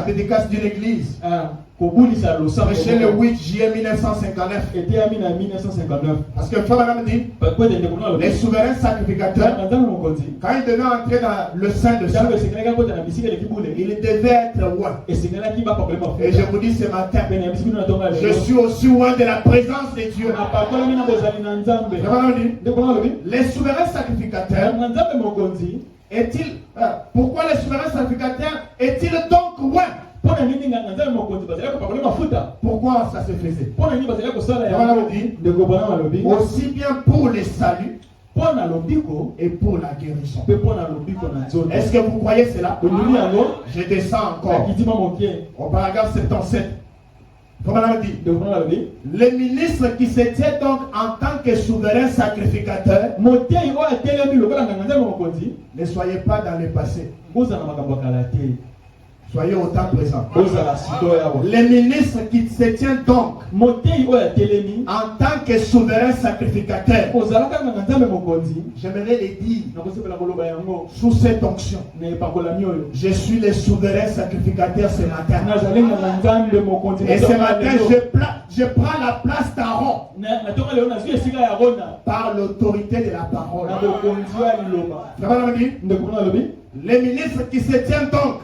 dédicace d'une église. Prêché le 8 juillet 1959. Parce que toi, madame, dit les souverains sacrificateurs, quand ils devaient entrer dans le sein de Dieu, ils devaient être loin. Et je vous dis ce matin, je suis aussi loin de la présence de Dieu. Les souverains sacrificateurs, pourquoi les souverains sacrificateurs est-il donc loin? Pourquoi ça se faisait? Aussi bien pour les saluts et pour la guérison. Est-ce que vous croyez cela? Je descends encore au paragraphe 77. Le ministre qui se tient donc en tant que souverain sacrificateur, ne soyez pas dans le passé. Soyez au temps présent. Les ministres qui se tiennent donc en tant que souverain sacrificateur, j'aimerais les dire sous cette onction. Je suis le souverain sacrificateur ce matin. Et ce matin, je prends la place d'Aaron par l'autorité de la parole. Les ministres qui se tiennent donc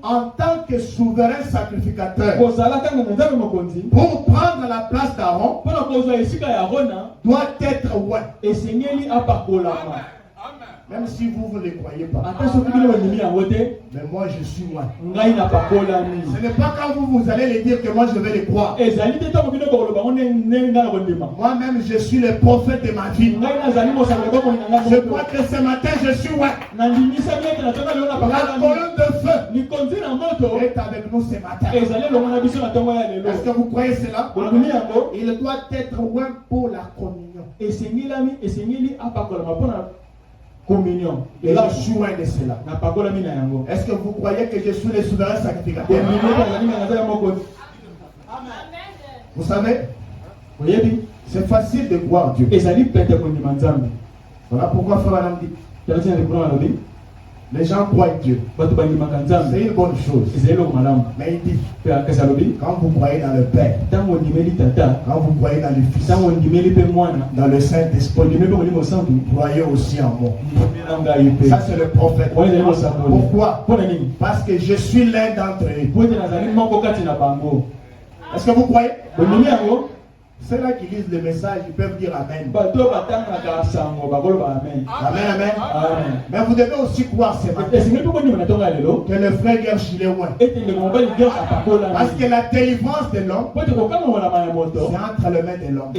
en tant que souverain sacrificateur pour prendre la place d'Aaron doit être ouais. Même si vous ne le croyez pas. Mais moi je suis moi. Ce n'est pas quand vous allez le dire que moi je vais le croire. Moi-même je suis le prophète de ma vie. Je crois que ce matin je suis moi. La colonne de feu est avec nous ce matin. Est-ce que vous croyez cela? Il doit être loin pour la communion. Communion. Et je suis loin de cela. Est-ce que vous croyez que je suis le souverain sacrificateur? Vous savez, c'est facile de croire Dieu. Voilà pourquoi Frère dit. Les gens croient Dieu. C'est une bonne chose. Mais il dit, quand vous croyez dans le Père, quand vous croyez dans le Fils, dans le Saint-Esprit, croyez aussi en moi. Ça c'est le prophète. Pourquoi? Parce que je suis l'un d'entre eux. Est-ce que vous croyez? Ceux-là qui lisent le message, ils peuvent dire Amen. Amen, amen. Mais vous devez aussi croire ce matin que le frère Gershil est loin. Parce que la délivrance de l'homme, c'est entre les mains de l'homme.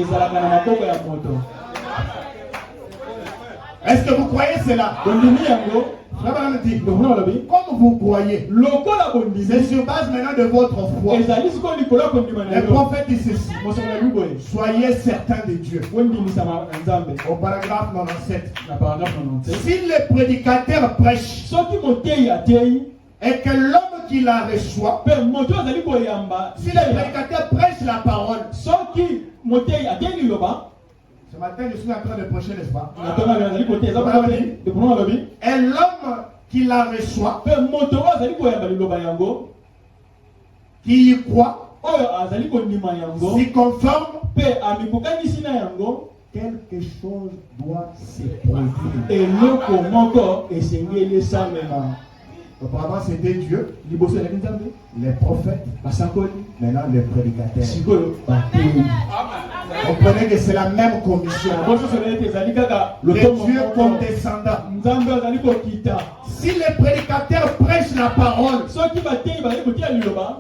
Est-ce que vous croyez cela? Comme vous croyez, c'est sur base maintenant de votre foi. Le prophète dit ceci: soyez certains de Dieu. Au paragraphe 97. Si le prédicateur prêche et que l'homme qui la reçoit, si le prédicateur prêche la parole, ce matin, je suis en train de prêcher, n'est-ce pas? Et l'homme qui la reçoit, qui y croit, s'y conforme, quelque chose doit se produire. Auparavant, c'était Dieu, les prophètes, maintenant les prédicateurs. Comprenez que c'est la même commission. Le Dieu condescendant. Si les prédicateurs prêchent la parole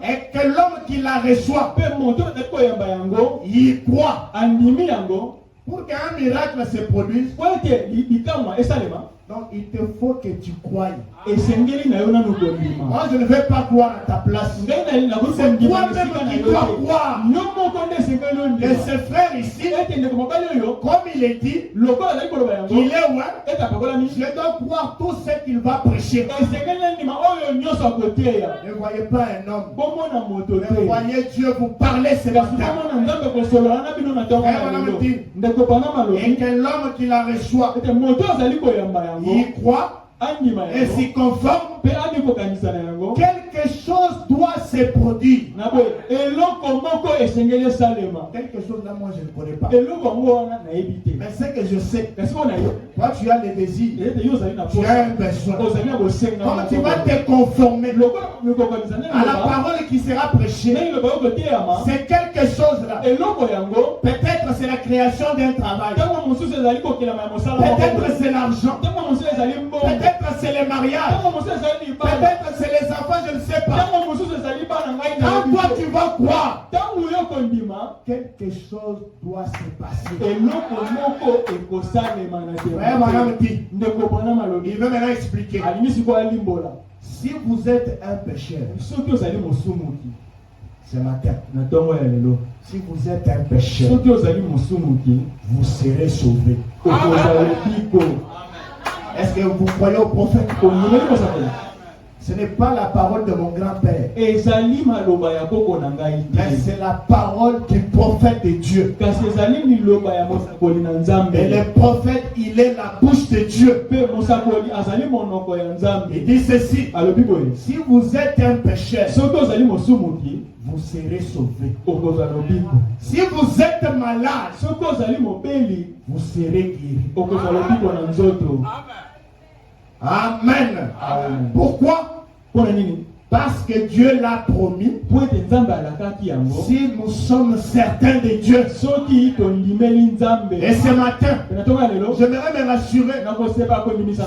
et que l'homme qui la reçoit y croit, pour qu'un miracle se produise, donc il te faut que tu croies. Moi je ne vais pas croire à ta place. C'est toi-même qui dois croire. Et ce frère ici, comme il est dit, il est loin, je dois croire tout ce qu'il va prêcher. Ne voyez pas un homme, mais voyez Dieu vous parler ce matin. Et que l'homme qui la reçoit, il croit et s'y conforme, quelque chose doit se produire. Quelque chose là, moi je ne connais pas. Mais ce que je sais, toi tu as des désirs, tu as un besoin. Comment tu vas te conformer à la parole qui sera prêchée? C'est quelque chose là. Peut-être c'est la création d'un travail. Peut-être c'est l'argent. Peut-être c'est le mariage. Peut-être c'est les enfants, je ne sais pas. Quand toi tu vas croire, quelque chose doit se passer. Ouais, madame dit, il veut maintenant expliquer. Si vous êtes un pécheur, ce matin, si vous êtes un pécheur, vous serez sauvé. Est-ce que vous croyez au prophète? Ce n'est pas la parole de mon grand-père. Mais c'est la parole du prophète de Dieu. Et le prophète, il est la bouche de Dieu. Il dit ceci. Si vous êtes un pécheur, vous serez sauvé. Si vous êtes malade, vous serez guéri. Amen. Pourquoi? Parce que Dieu l'a promis. Si nous sommes certains de Dieu. Et ce matin, j'aimerais me rassurer.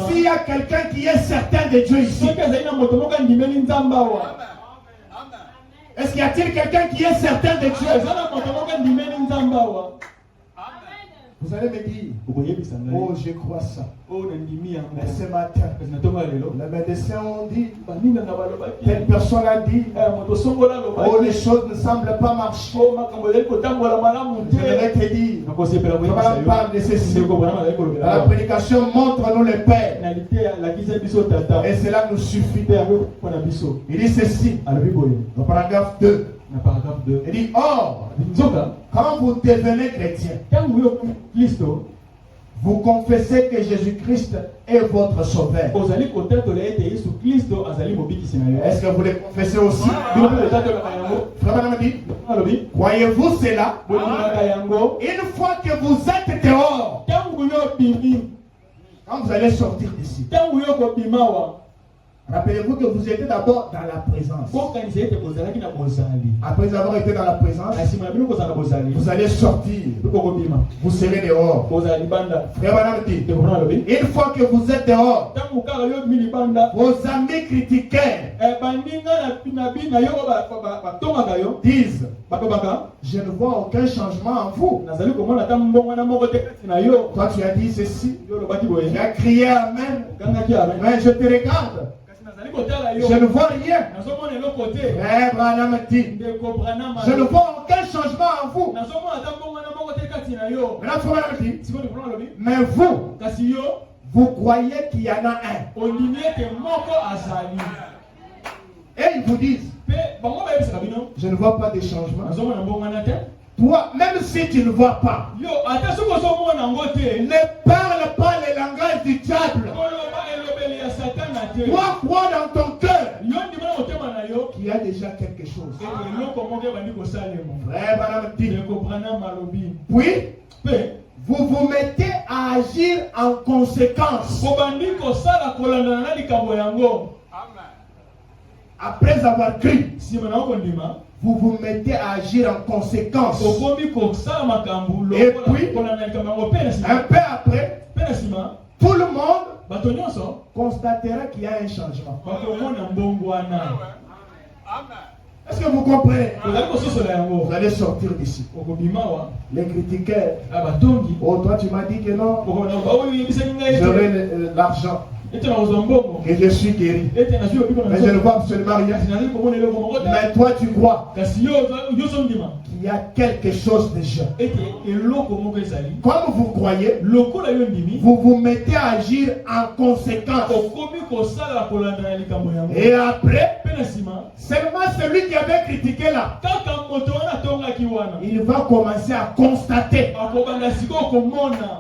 S'il y a quelqu'un qui est certain de Dieu ici. Est-ce qu'il y a-t-il quelqu'un qui est certain de Dieu? Vous allez me dire, oh, je crois ça. Mais ce matin, les médecins ont dit, telle personne a dit, oh, les choses ne semblent pas marcher. J'aimerais te dire, on parle de ceci. La prédication montre-nous les pères. Et cela nous suffit. Il dit ceci, au paragraphe 2. Il dit, or, quand vous devenez chrétien, vous confessez que Jésus-Christ est votre sauveur. Est-ce que vous le confessez aussi? Croyez-vous cela? Une fois que vous êtes dehors, quand vous allez sortir d'ici, rappelez-vous que vous étiez d'abord dans la présence. Après avoir été dans la présence, vous allez sortir. Vous serez dehors. Frère Branham dit, une fois que vous êtes dehors, vos amis critiquaient disent, je ne vois aucun changement en vous. Toi tu as dit ceci, tu as crié Amen. Mais je te regarde, je ne vois rien. Frère Branham dit, je ne vois aucun changement en vous. Mais vous, vous croyez qu'il y en a un. Et ils vous disent, je ne vois pas de changement. Toi, même si tu ne vois pas, ne parle pas le langage du diable. Toi, crois dans ton cœur qu'il y a déjà quelque chose. Frère Branham dit, puis, vous vous mettez à agir en conséquence. Après avoir cru, vous vous mettez à agir en conséquence. Et puis, un peu après, tout le monde constatera qu'il y a un changement. Est-ce que vous comprenez? Vous allez sortir d'ici. Les critiqueurs, oh toi tu m'as dit que non, j'aurai l'argent et je suis guéri, mais je ne vois absolument rien. Mais toi tu crois qu'il y a quelque chose déjà. Comme vous croyez, vous vous mettez à agir en conséquence. Et après, seulement celui qui avait critiqué là, il va commencer à constater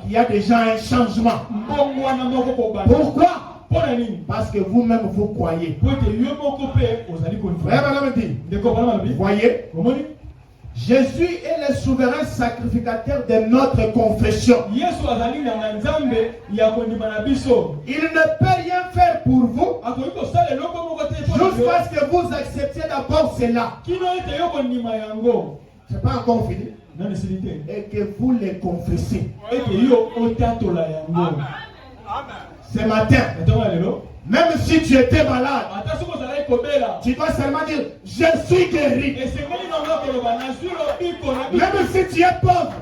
qu'il y a déjà un changement. Pourquoi? Parce que vous-même vous croyez. Voyez, Jésus est le souverain sacrificateur de notre confession. Il ne peut rien faire pour vous jusqu'à ce que vous acceptiez d'abord cela. C'est pas encore fini. Et que vous les confessez. Ce matin, même si tu étais malade, tu dois seulement dire je suis guéri. Même si tu es pauvre,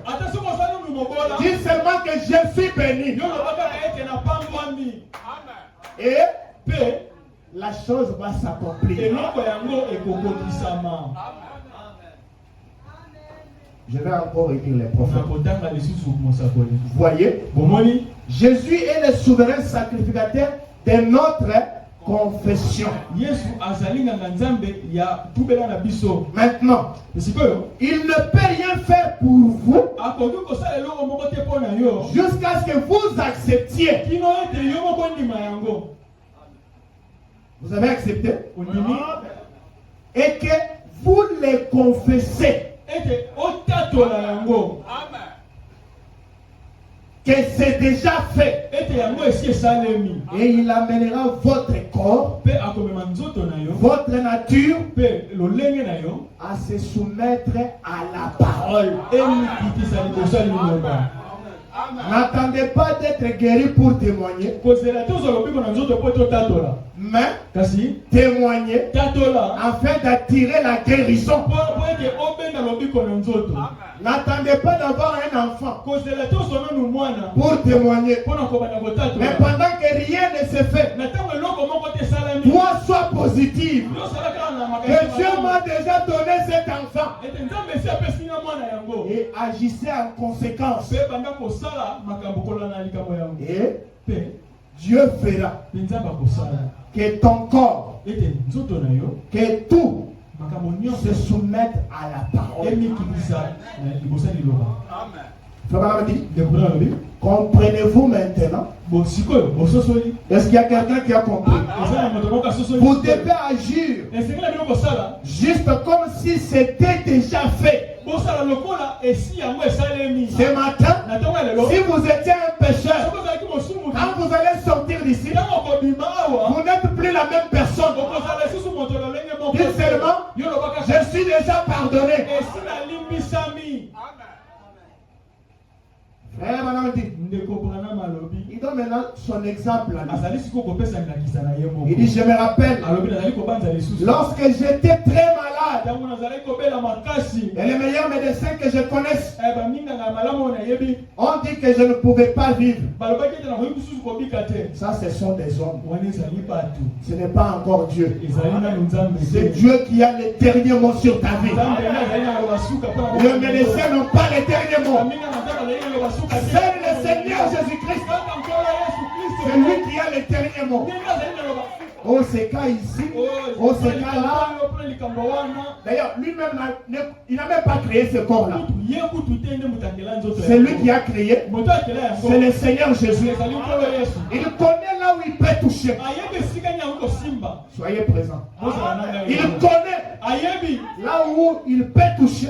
dis seulement que je suis béni. Et la chose va s'accomplir. Je vais encore écrire les prophètes. Voyez, Jésus est le souverain sacrificateur de notre confession. Maintenant, il ne peut rien faire pour vous jusqu'à ce que vous acceptiez. Vous avez accepté et que vous les confessez. Que c'est déjà fait. Et il amènera votre corps, votre nature à se soumettre à la parole. N'attendez pas d'être guéri pour témoigner, mais témoigner afin d'attirer la guérison. N'attendez pas d'avoir un enfant pour témoigner. Mais pendant que rien ne se fait, toi sois positif. Que Dieu m'a déjà donné cet enfant. Et agissez en conséquence. Et Dieu fera que ton corps, que tout se soumette à la parole. Comprenez-vous maintenant? Est-ce qu'il y a quelqu'un qui a compris? Vous devez agir juste comme si c'était déjà fait. Ce matin, si vous étiez un pécheur, quand vous allez sortir d'ici, vous n'êtes plus la même personne. Dites seulement, je suis déjà pardonné. Frère Madame dit, il donne maintenant son exemple. Il dit, je me rappelle, lorsque j'étais très malade, et les meilleurs médecins que je connaisse ont dit que je ne pouvais pas vivre. Ça, ce sont des hommes. Ce n'est pas encore Dieu. C'est Dieu qui a le dernier mot sur ta vie. Les médecins n'ont pas le dernier mot. C'est le Seigneur Jésus-Christ. C'est lui qui a le dernier mot. Oh, ces cas ici, oh, ces cas-là. D'ailleurs, lui-même, il n'a même pas créé ce corps-là. C'est lui qui a créé. C'est le Seigneur Jésus. Il connaît là où il peut toucher. Soyez présents. Il connaît là où il peut toucher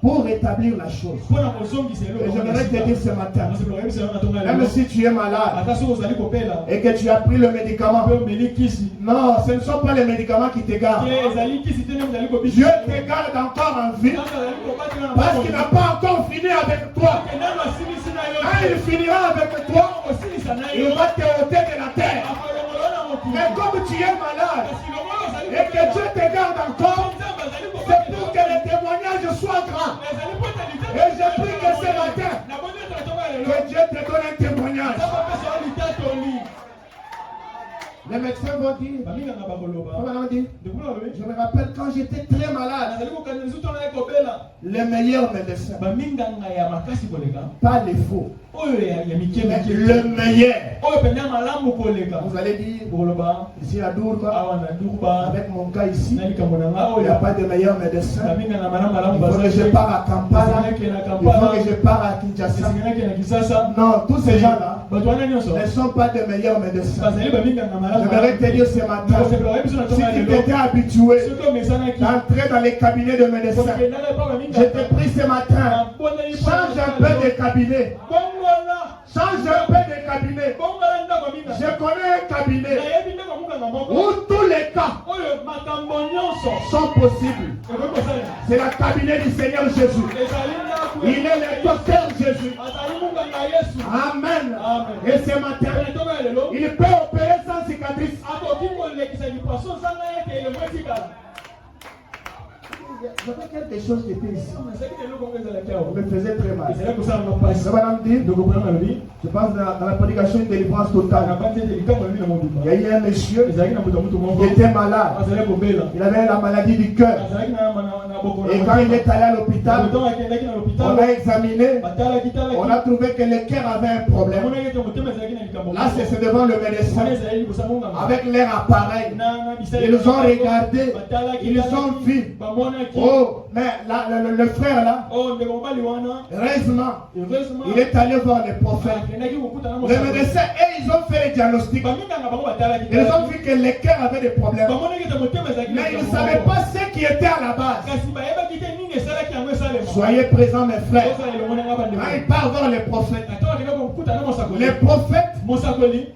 pour rétablir la chose. Et j'aimerais te dire ce matin, même si tu es malade et que tu as pris le médicament, non, ce ne sont pas les médicaments qui te gardent. Dieu te garde encore en vie parce qu'il n'a pas encore fini avec toi. Quand il finira avec toi, il va te ôter de la terre. Mais comme tu es malade et que Dieu te garde encore, c'est pour que le témoignage soit grand. Et je prie que ce matin, que Dieu te donne un témoignage. Les médecins vont dire, je me rappelle quand j'étais très malade, les meilleurs médecins, pas les faux, mais le meilleur. Vous allez dire, ici à Dourba, avec mon cas ici, il n'y a pas de meilleur médecin. Il faut que je pars à Kampala, il faut que je pars à Kinshasa. Non, tous ces gens-là ne sont pas de meilleurs médecins. J'aimerais te dire ce matin, si tu t'étais habitué d'entrer dans les cabinets de médecins, je te prie ce matin, change un peu de cabinet. Change un peu de cabinet. Je connais un cabinet où tous les cas sont possibles. C'est le cabinet du Seigneur Jésus. Il est le docteur Jésus. Amen. Et ce matin, il peut opérer sans cicatrice. j'avais quelque chose qui était ici. Me faisait très mal. Je pense dans la prédication de délivrance totale. Il y a eu un monsieur qui était malade. Il avait la maladie du cœur. Et quand il est allé à l'hôpital, on a examiné, on a trouvé que le cœur avait un problème. Là, c'est devant le médecin. Avec leur appareil, ils ont regardé, ils ont vu. Oh, mais le frère là, heureusement, il est allé voir les prophètes. Les médecins, et ils ont fait le diagnostic. Ils ont vu que le cœur avait des problèmes. Mais ils ne savaient pas ce qui était à la base. Soyez présents, mes frères. Quand il part voir les prophètes,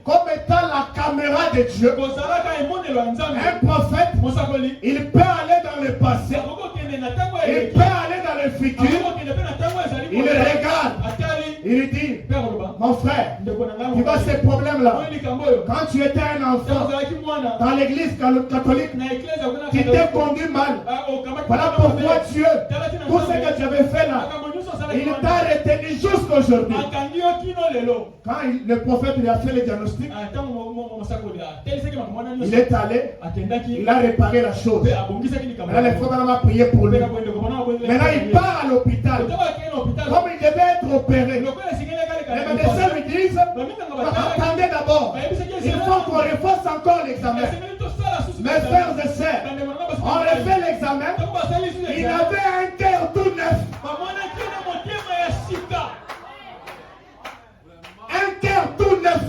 comme étant la caméra de Dieu, un prophète, il peut aller dans le passé, il peut aller dans le futur, il regarde, il dit, mon frère, tu vois ces problèmes-là. Quand tu étais un enfant dans l'église catholique, tu t'es conduit mal. Voilà pourquoi Dieu, tout ce que tu avais fait là, il t'a retenu jusqu'aujourd'hui. Quand le prophète lui a fait le diagnostic, il est allé, il a réparé la chose. Là, les frères a prié pour lui. Maintenant, il part à l'hôpital. Comme il devait être opéré, les médecins lui disent, attendez d'abord, il faut qu'on refasse encore l'examen. Mes frères et sœurs, on refait l'examen. Il avait un cœur tout neuf. Un cœur tout neuf.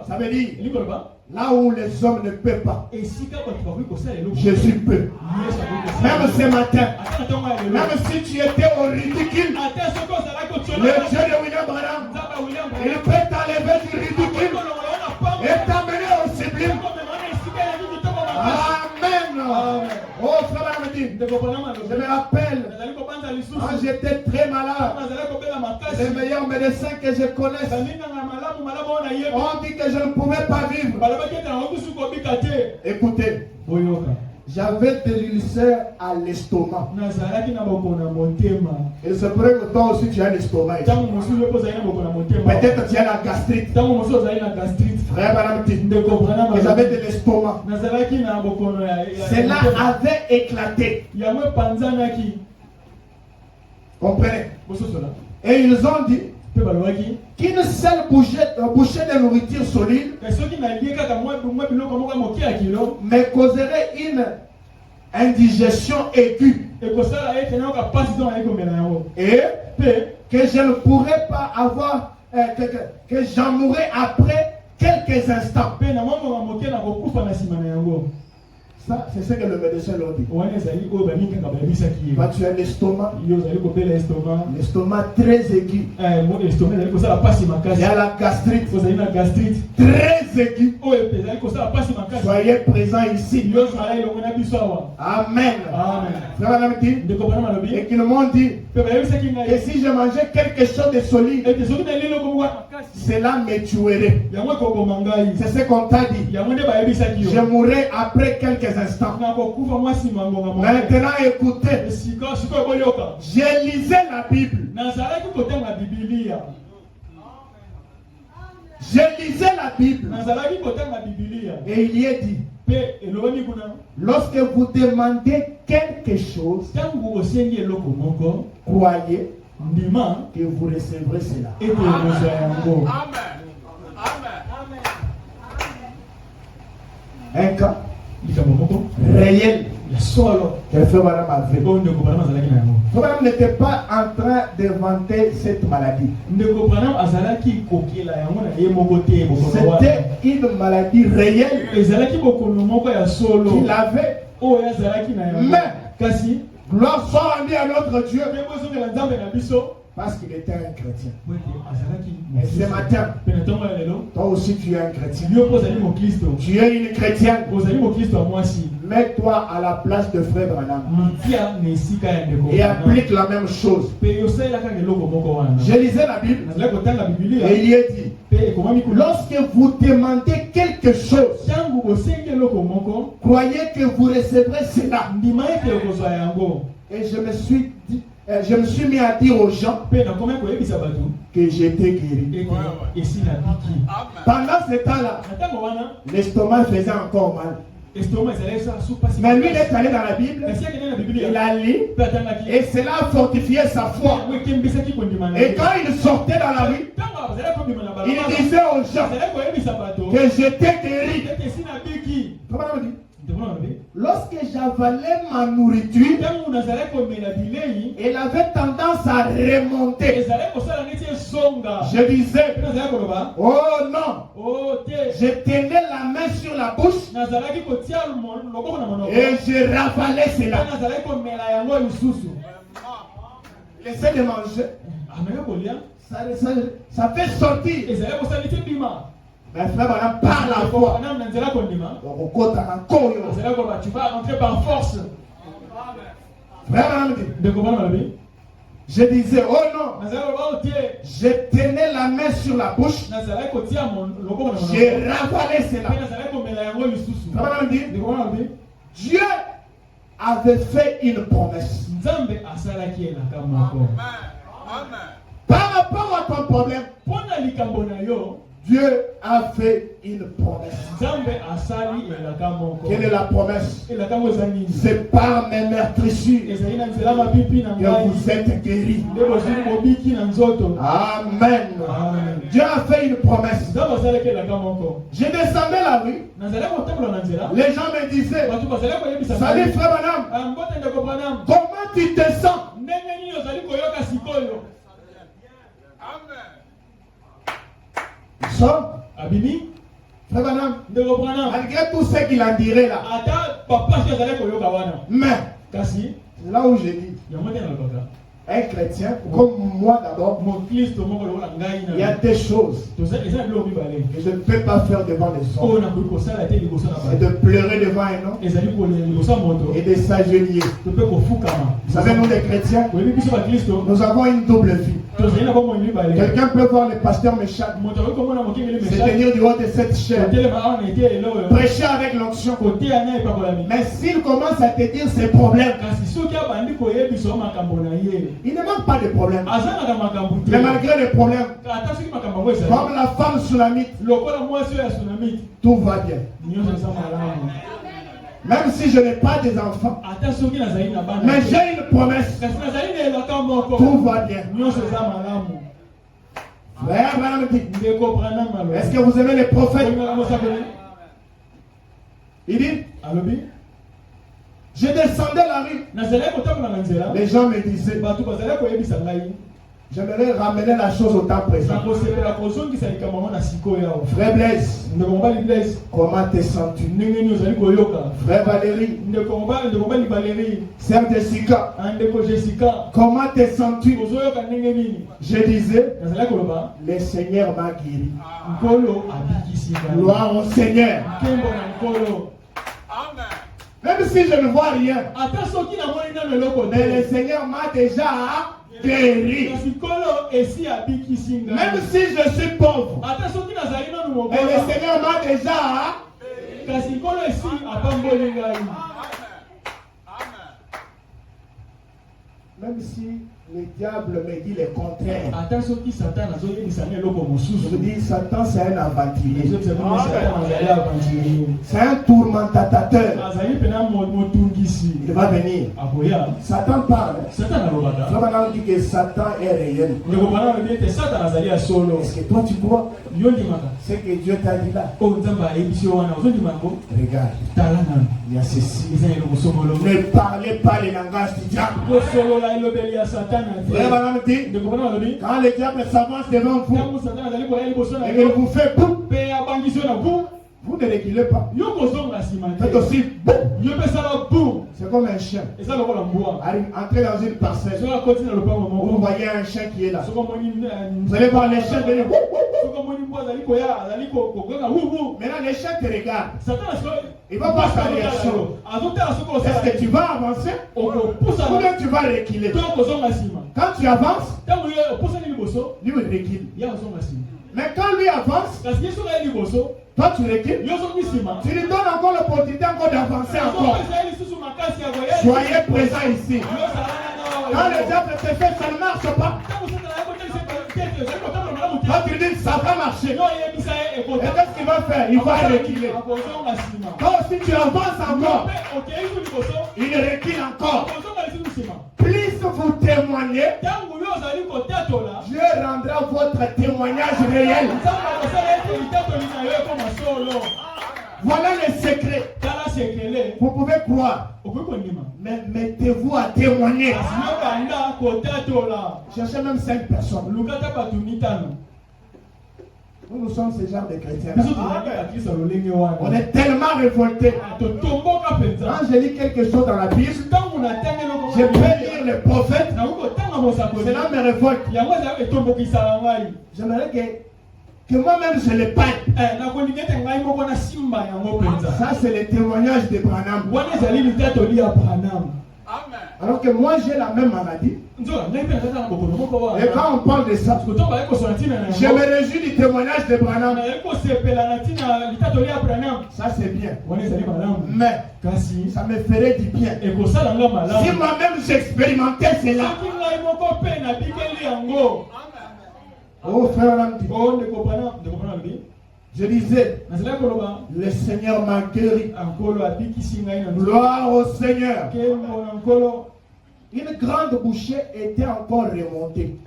Ça veut dire, là où les hommes ne peuvent pas, Jésus peut. Même ce matin, même si tu étais au ridicule, le Dieu de William Branham, il peut t'enlever du ridicule et t'amener au sublime. Amen. Oh frère, je me rappelle, quand j'étais très malade, les meilleurs médecins que je connaisse, on dit que je ne pouvais pas vivre. Écoutez, j'avais de l'ulcère à l'estomac. Et c'est vrai que toi aussi tu as l'estomac. Peut-être tu as la gastrite. Frère Baramti, j'avais de l'estomac. Cela avait éclaté. Comprenez? Et ils ont dit qu'une seule bouchée de nourriture solide me causerait une indigestion aiguë. Et que je ne pourrais pas avoir, que j'en mourrais après quelques instants. Ça, c'est ce que le médecin leur dit. Quand tu as l'estomac très aigu, il y a la gastrite très aiguë. Soyez présents ici. Amen. Et qu'ils m'ont dit que si je mangeais quelque chose de solide, cela me tuerait. C'est ce qu'on t'a dit. Je mourrai après quelques instants. Maintenant écoutez, j'ai lisé la Bible. J'ai lisé la Bible. Et il y est dit, lorsque vous demandez quelque chose, croyez que vous recevrez cela. Amen. Un cas réel. Madame n'était pas en train d'inventer cette maladie. C'était une maladie réelle qu'il avait. Mais gloire soit rendue à notre Dieu. Parce qu'il était un chrétien. Et ce matin, toi aussi tu es un chrétien. Tu es une chrétienne. Mets-toi à la place de frère Branham. Et applique la même chose. Je lisais la Bible. Et il y est dit, lorsque vous demandez quelque chose, croyez que vous recevrez cela. Et je me suis mis à dire aux gens que j'étais guéri. Pendant ce temps-là, l'estomac faisait encore mal. Mais lui, il est allé dans la Bible, il a lu, et cela a fortifié sa foi. Et quand il sortait dans la rue, il disait aux gens que j'étais guéri. Comment on dit? Lorsque j'avalais ma nourriture, elle avait tendance à remonter. Je disais, oh non, je tenais la main sur la bouche et je ravalais cela. Laissez de manger. Ça fait sortir. Mais frère, on parle à la fois. Tu vas rentrer par force. Frère, je disais, oh non, je tenais la main sur la bouche, j'ai ravalé cela. Dieu avait fait une promesse. Par rapport à ton problème, Dieu a fait une promesse. Quelle est la promesse? C'est par mes meurtrissures que vous êtes guéris. Amen. Dieu a fait une promesse. Je descendais la rue. Les gens me disaient, salut frère Branham, comment tu te sens? Abimi, frère Branham, malgré tout ce qu'il en dirait là, mais c'est là où je dis, un chrétien comme moi d'abord, il y a des choses que je ne peux pas faire devant les hommes. C'est de pleurer devant un homme et de s'agenouiller. Vous savez, nous les chrétiens, nous avons une double vie. Quelqu'un peut voir le pasteur méchant, se tenir du haut de cette chair, prêcher avec l'onction. Mais s'il commence à te dire ses problèmes, il ne manque pas de problèmes. Mais malgré les problèmes, comme la femme tsunamite, tout va bien. Même si je n'ai pas des enfants, mais j'ai une promesse, tout va bien. Est-ce que vous aimez les prophètes? Il dit, je descendais la rue. Les gens me disaient, j'aimerais ramener la chose au temps présent. Frère Blaise, comment te sens-tu? Frère Valérie, Sœur Jessica, comment te sens-tu? Je disais, le Seigneur m'a guéri. Gloire au Seigneur. Même si je ne vois rien, mais le Seigneur m'a déjà guéri. Même si je suis pauvre, mais le Seigneur m'a déjà même si le diable me dit le contraire. Je dis, Satan c'est un aventurier. C'est un tourmentateur. Il va venir. Satan parle. Satan dit que Satan est réel. Est-ce que toi tu crois? C'est que Dieu t'a dit là. Regarde. Il y a ceci. Ne parlez pas les langages du diable. Quand le diable s'avance devant vous et il vous fait boum, Vous ne reculez pas. Yo kozonga sima Faites te. aussi boum. Yo pesala boum. C'est comme un chien. Eza lokola mbwa. Entrez dans une parcelle. Soka koti na lopango Vous moko. voyez un chien qui est là. Soka moni Vous allez voir les chiens venir. soka moni mbwa azali koya azali kogonga wu. Maintenant, les chiens te regardent. Satan aso. Il va voir ta réaction. Azotala soko Est-ce osala. que tu vas avancer Okopusa ou bien tu vas reculer? to kozonga sima. Quand tu avances, Tango yo opusa ni liboso. lui il recule. Ya kozonga sima. Mais quand lui avance, Kasi yeso ka liboso. toi tu recules. Yo zongi sima. Tu lui donnes encore l'opportunité encore d'avancer encore. Soyez présents ici. Quand le diable te fait, ça ne marche pas. Quand tu dis ça va marcher, et qu'est-ce qu'il va faire? Il va reculer. Quand aussi tu avances encore, il recule encore. Plus vous témoignez, Dieu rendra votre témoignage réel. Voilà le secret. Vous pouvez croire, mais mettez-vous à témoigner. Cherchez même 5 personnes. Nous sommes ce genre de chrétiens. On est tellement révoltés. Quand je lis quelque chose dans la Bible, je peux lire le prophète. Cela me révolte. J'aimerais que moi-même je le parle. Ça c'est le témoignage de Branham. Alors que moi j'ai la même maladie. Et quand on parle de ça, je me réjouis du témoignage de Branham. Ça c'est bien. Mais ça me ferait du bien. Si moi-même j'expérimentais cela. Oh frère, je disais, le Seigneur m'a guéri. Gloire au Seigneur. Une grande bouchée était encore remontée.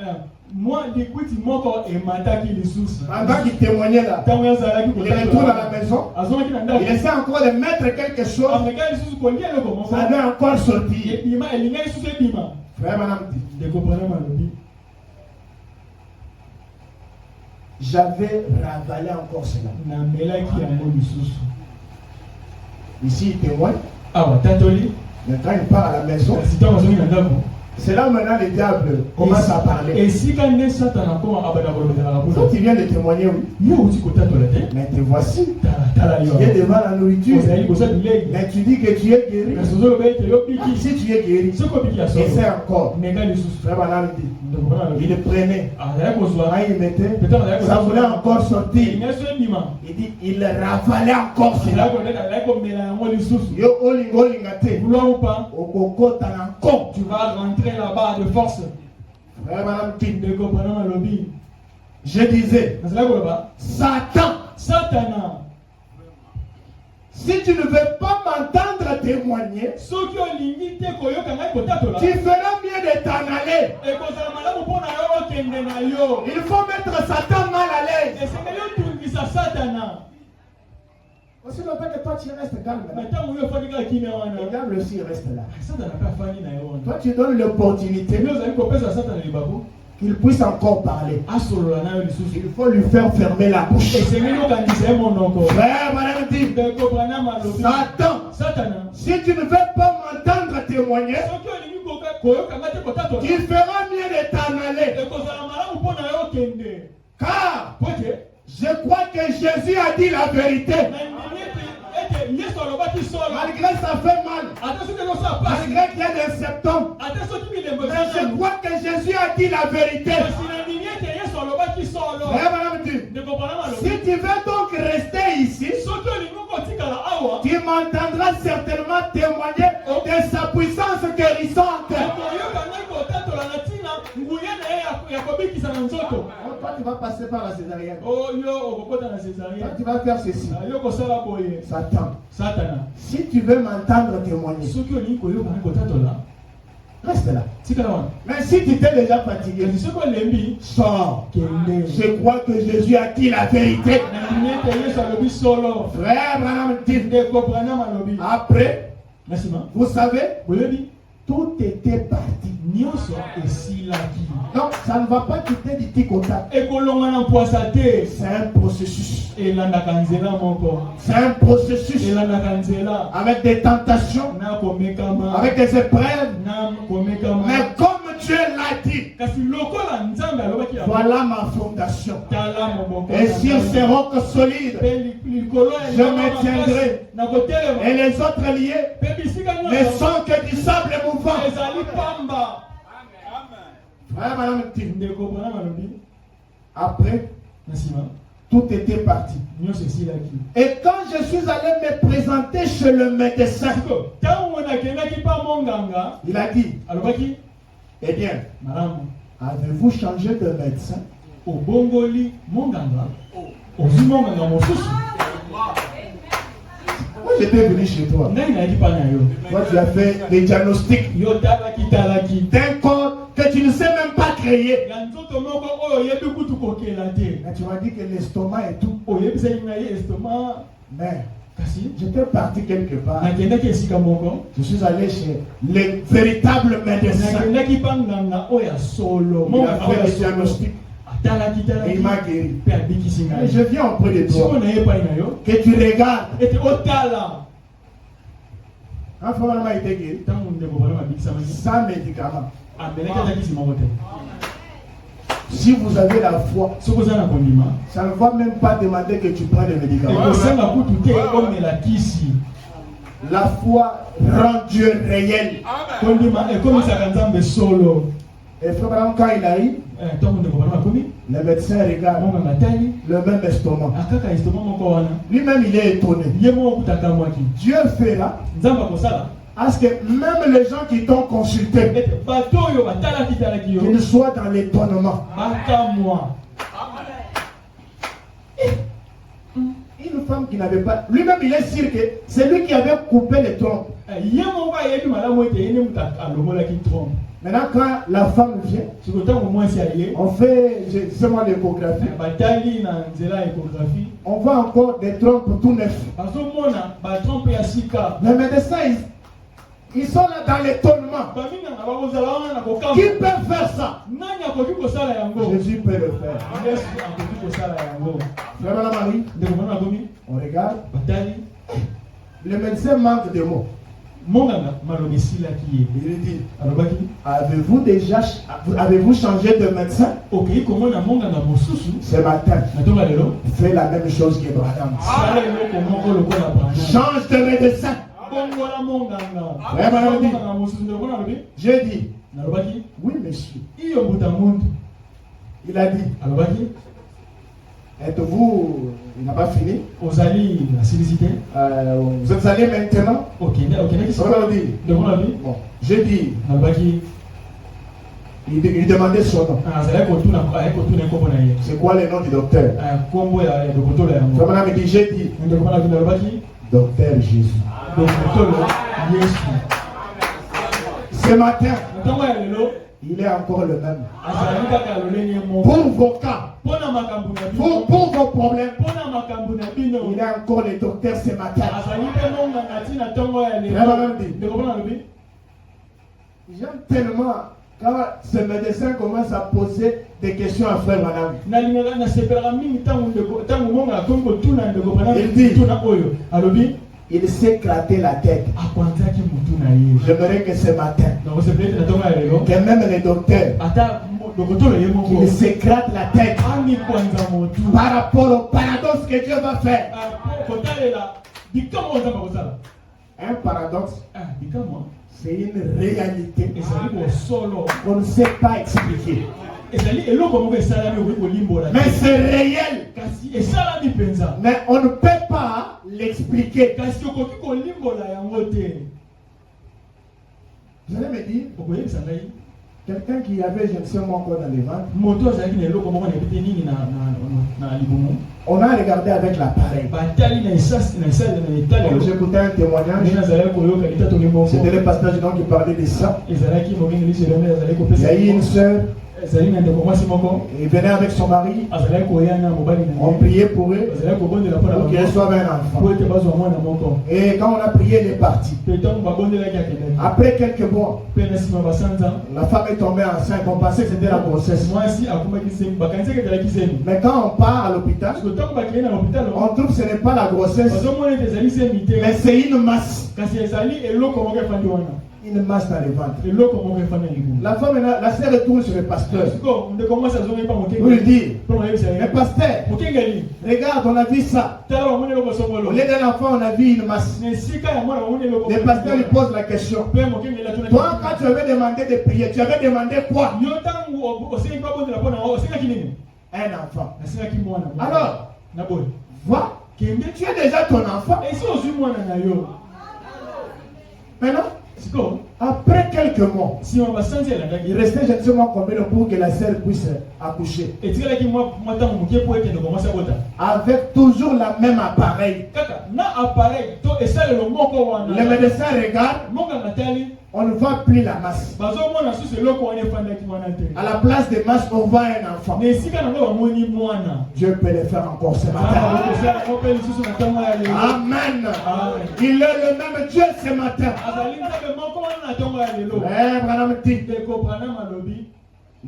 Pendant qu'il témoignait là, il retourne à la maison. Il essaie encore de mettre quelque chose. Ça avait encore sorti. Frère, madame dit, j'avais ravalé encore cela. Ici, il témoigne. Mais quand il part à la maison, c'est là maintenant le diable commence à parler. Quand tu viens de témoigner, oui. Mais te voici. Tu es devant la nourriture. Mais tu dis que tu es guéri. Si tu es guéri, essaie encore. Frère Banam dit, il le prenait. Il mettait. Ça voulait encore sortir. Il dit, il ravalait encore cela. Yo olingo lingate. Okoko tananko. Tu vas rentrer là-bas de force. Frère Madame Kim, je disais, Satan, si tu ne veux pas m'entendre témoigner, tu feras mieux de t'en aller. Il faut mettre Satan mal à l'aise. Aussi longtemps que toi tu restes calme, le diable aussi reste là. Toi tu donnes l'opportunité qu'il puisse encore parler. Il faut lui faire fermer la bouche. Frère, madame dit, Satan, si tu ne veux pas m'entendre témoigner, tu feras mieux de t'en aller. Car je crois que Jésus a dit la vérité. Malgré ça fait mal, malgré qu'il y a des symptômes, mais je crois que Jésus a dit la vérité. Si tu veux donc rester ici, tu m'entendras certainement témoigner de sa puissance guérissante. Toi, tu vas passer par la césarienne. Toi, tu vas faire ceci. Satan, si tu veux m'entendre témoigner, reste là. Mais si tu t'es déjà fatigué, sors. Je crois que Jésus a dit la vérité. Frère, après, vous savez, Tout était parti. nyonso esilaki. Donc, ça ne va pas quitter du tic au tac. Ekolonga na poasa te. C'est un processus. Elandaka nzela moko. C'est un processus. Elandaka nzela. Avec des tentations, Na komekama. avec des épreuves. Na komekama. Mais comme Dieu l'a dit, kasi lokola nzambe alobaki ya voilà ma fondation. tala moboko. Et sur ces rocs solides, je me tiendrai. Et les autres liés ne sont que du sable mouvant. Frère, madame, après, tout était parti. Et quand je suis allé me présenter chez le médecin, il a dit, eh bien, avez-vous changé de médecin? Moi j'étais venu chez toi. Toi tu as fait des diagnostics d'un corps que tu ne sais même pas créer. Mais tu m'as dit que l'estomac et tout. Mais j'étais parti quelque part. Je suis allé chez les véritables médecins. Il a fait des diagnostics. Et il m'a guéri. Et je viens auprès de toi. Que tu regardes. Quand Fabien a été guéri, sans médicament. Si vous avez la foi, ça ne va même pas demander que tu prennes des médicaments. La foi rend Dieu réel. Et frère, quand il arrive, le médecin regarde le même estomac. Lui-même, il est étonné. Dieu fait là, parce que même les gens qui t'ont consulté, qu'ils soient dans l'étonnement. Une femme qui n'avait pas... Lui-même, il est sûr que c'est lui qui avait coupé les trompes. Maintenant, quand la femme vient, on fait, c'est moi l'échographie. On voit encore des trompes tout neufs. Les médecins, ils sont là dans l'étonnement. Qui peut faire ça? Jésus peut le faire. Frère Marie, on regarde. Le médecin manque de mots. Il dit, avez-vous changé de médecin? Ce matin, fais la même chose qu'Abraham. Change de médecin. J'ai dit, oui monsieur. Il a dit, êtes-vous, il n'a pas fini. Vous êtes allé maintenant. Bon, j'ai dit, il demandait son nom. C'est quoi le nom du docteur? J'ai dit, docteur Jésus. Ce matin, il est encore le même. Pour vos cas, pour vos problèmes, il est encore le docteur ce matin. J'aime tellement quand ce médecin commence à poser des questions à frère madame. Il dit, il s'est éclaté la tête. J'aimerais que ce matin, que même les docteurs, qu'ils s'éclatent la tête par rapport au paradoxe que Dieu va faire. Un paradoxe, c'est une réalité qu'on ne sait pas expliquer. Mais c'est réel. Mais on ne peut pas l'expliquer. Vous allez me dire, quelqu'un qui avait, je ne sais moi quoi, dans les ventres, on a regardé avec l'appareil. J'écoutais un témoignage. C'était le pasteur qui parlait de ça. Il y a eu une soeur Il venait avec son mari. On priait pour eux pour qu'ils reçoivent un enfant. Et quand on a prié, il est parti. Après quelques mois, la femme est tombée enceinte. On pensait que c'était la grossesse. Mais quand on part à l'hôpital, on trouve que ce n'est pas la grossesse, mais c'est une masse. Une masse dans le ventre. La femme, la sœur retourne sur le pasteur. Pour lui dire, mais pasteur, regarde, on a vu ça. Au lieu d'un enfant, on a vu une masse. Le pasteur lui pose la question. Toi, quand tu avais demandé de prier, tu avais demandé quoi? Un enfant. Alors, vois, tu es déjà ton enfant. Maintenant, après quelques mois, il restait je ne sais pas combien pour que la sœur puisse accoucher. Avec toujours la même appareil. Le médecin regarde, on ne voit plus la masse. À la place de masse, on voit un enfant. Dieu peut le faire encore ce matin. Amen. Il est le même Dieu ce matin.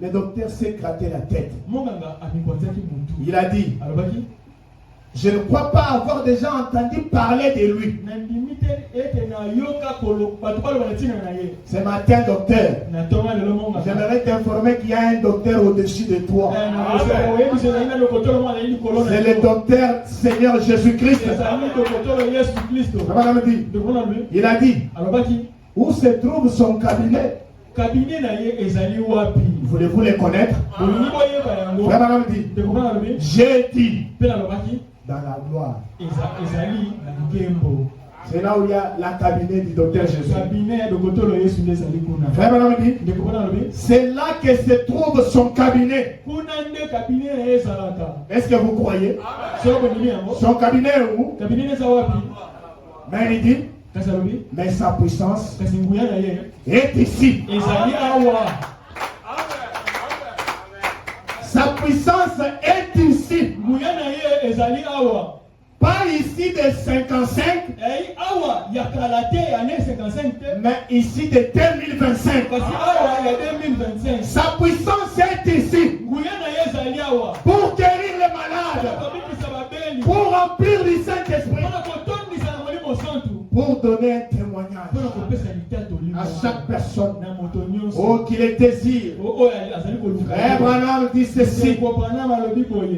Le docteur s'est gratté la tête. Il a dit, je ne crois pas avoir déjà entendu parler de lui. Ce matin, docteur, j'aimerais t'informer qu'il y a un docteur au-dessus de toi. C'est le docteur Seigneur Jésus-Christ. Il a dit, où se trouve son cabinet? Voulez-vous les connaître? J'ai dit, dans la gloire. C'est là où il y a la cabinet du docteur Jésus. C'est là que se trouve son cabinet. Est-ce que vous croyez? Son cabinet est où? Mais il dit, mais sa puissance est ici. Sa puissance est ici. Pas ici de 55, mais ici de 2025. Sa puissance est ici pour guérir les malades, pour remplir le Saint-Esprit, pour donner un témoignage à chaque personne qui le désire. Frère Branham dit ceci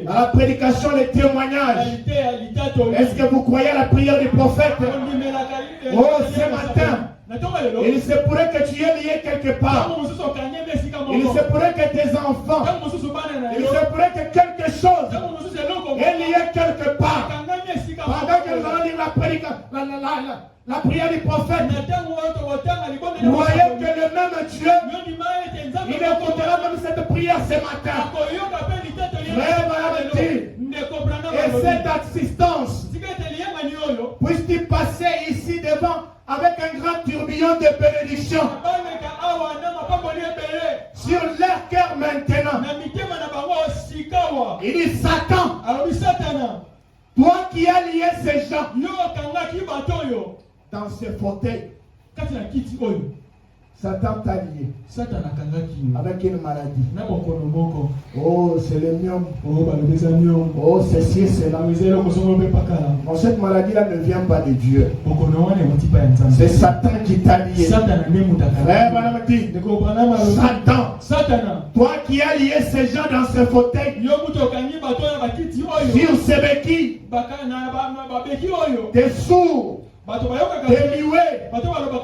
à la prédication, les témoignages. Est-ce que vous croyez à la prière du prophète? Oh, ce matin, il se pourrait que tu es lié quelque part. Il se pourrait que tes enfants, il se pourrait que quelque chose est lié quelque part. Pendant que nous allons lire la prière du prophète, vous voyez que le même Dieu, il écoutera même cette prière ce matin. Et cette assistance, puisse-t-il passer ici devant avec un grand tourbillon de bénédiction sur leur cœur maintenant. Il dit Satan, toi qui as lié ces gens dans ce fauteuil, Satan t'a lié avec une maladie. Oh, c'est le myome. Oh, ceci et cela. Bon, cette maladie-là ne vient pas de Dieu. C'est Satan qui t'a lié. Frère, madame dit, Satan, toi qui as lié ces gens dans ce fauteuil, sur ces béquilles, des sourds, des muets,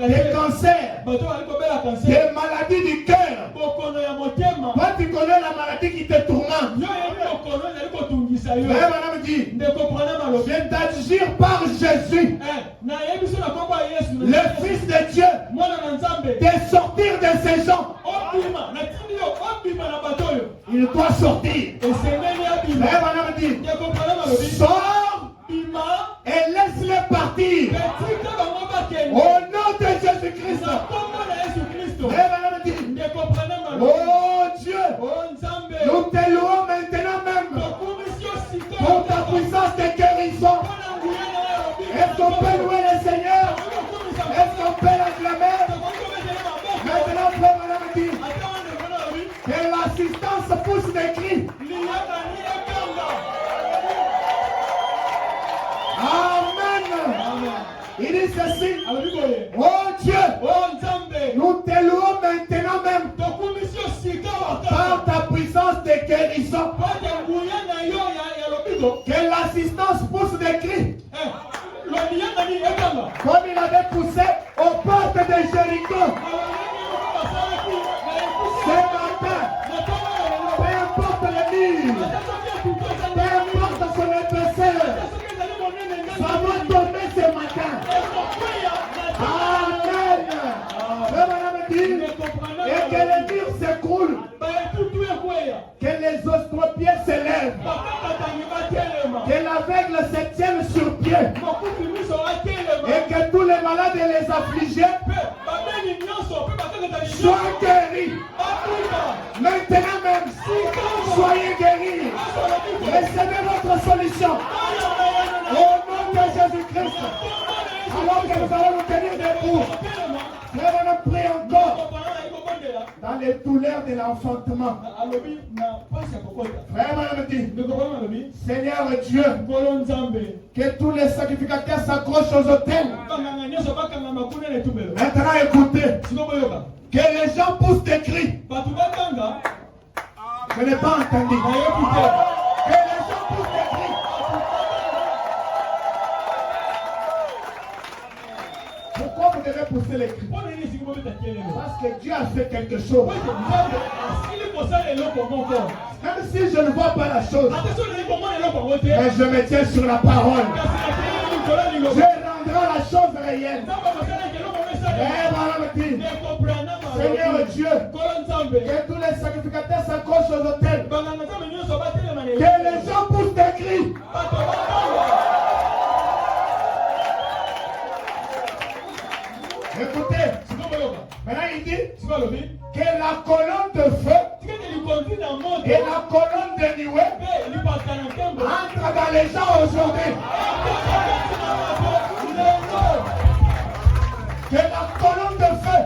des cancers, des maladies du cœur. Toi, tu connais la maladie qui te tourmente. Madame dit, je t'adjure par Jésus, le Fils de Dieu, de sortir de ces gens. Il doit sortir. Madame dit, sors et laisse-les partir. Au nom de Jésus-Christ. Oh Dieu, pousse des cris. Amen. Il dit ceci. Oh Dieu, nous te louons maintenant même par ta puissance de guérison. Que l'assistance pousse des cris. Comme il avait poussé aux portes de Jéricho. Ce matin, peu importe le mur, peu importe son épaisseur, ça va tomber ce matin. Amen. Et que les murs s'écroulent. Que les ostropiés s'élèvent. Que l'aveugle se tienne sur pied. Et que tous les malades et les affligés soient guéris. Maintenant même, soyez guéris. Recevez votre solution. Au nom de Jésus-Christ. Alors que nous allons nous tenir debout. Frère, on a pris encore dans les douleurs de l'enfantement. Frère, on a dit, Seigneur Dieu, que tous les sacrificateurs s'accrochent aux autels. Maintenant écoutez, que les gens poussent des cris. Je n'ai pas entendu. Que les gens poussent des cris. Pourquoi vous devez pousser les cris? Parce que Dieu a fait quelque chose. Même si je ne vois pas la chose, mais je me tiens sur la parole. Je rendrai la chose réelle. Seigneur Dieu, que tous les sacrificateurs s'accrochent aux autels. Que les gens poussent des cris. Écoutez, maintenant il dit que la colonne de feu et la colonne de nuée entrent dans les gens aujourd'hui. Que la colonne de feu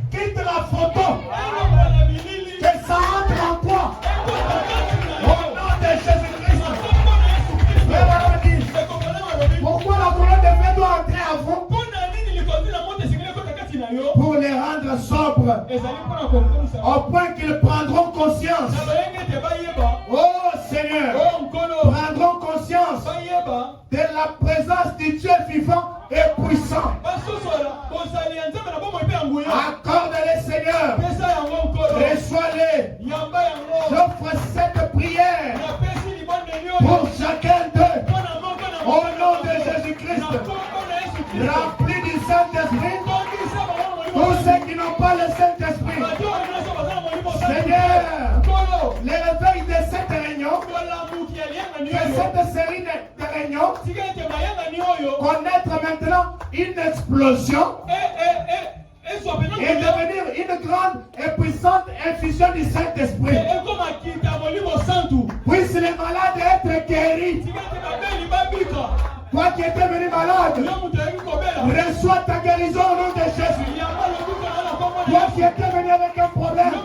quitte la photo. Que ça entre en toi. Au nom de Jésus-Christ. Pourquoi la colonne de feu doit entrer en vous? Pour les rendre sobres, au point qu'ils prendront conscience. Oh Seigneur, prendront conscience de la présence du Dieu vivant et puissant. Accorde-les Seigneur, reçois-les. J'offre cette prière pour chacun d'eux. Au nom de Jésus-Christ, rempli du Saint-Esprit. Tous ceux qui n'ont pas le Saint-Esprit, Seigneur, les réveils de cette réunion, de cette série de réunions, connaître maintenant une explosion et devenir une grande et puissante infusion du Saint-Esprit. Puissent les malades être guéris. Toi qui étais venu malade, reçois ta guérison au nom de Jésus. Toi qui étais venu avec un problème,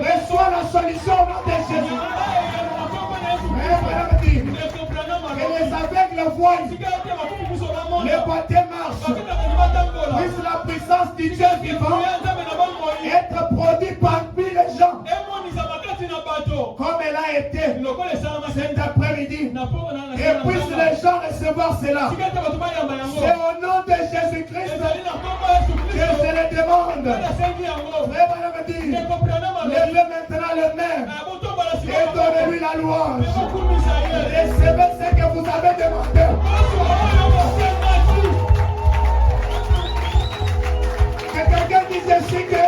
reçois la solution au nom de Jésus. Que les aveugles voient, les boiteux marchent. Puisse la puissance du Dieu vivant être produite parmi les gens, comme elle a été cet après-midi. Et puisse les gens recevoir cela. C'est au nom de Jésus-Christ que je le demande. Levez maintenant le main et donnez-lui la louange. Recevez ce que vous avez demandé. Que quelqu'un dise je suis guéri.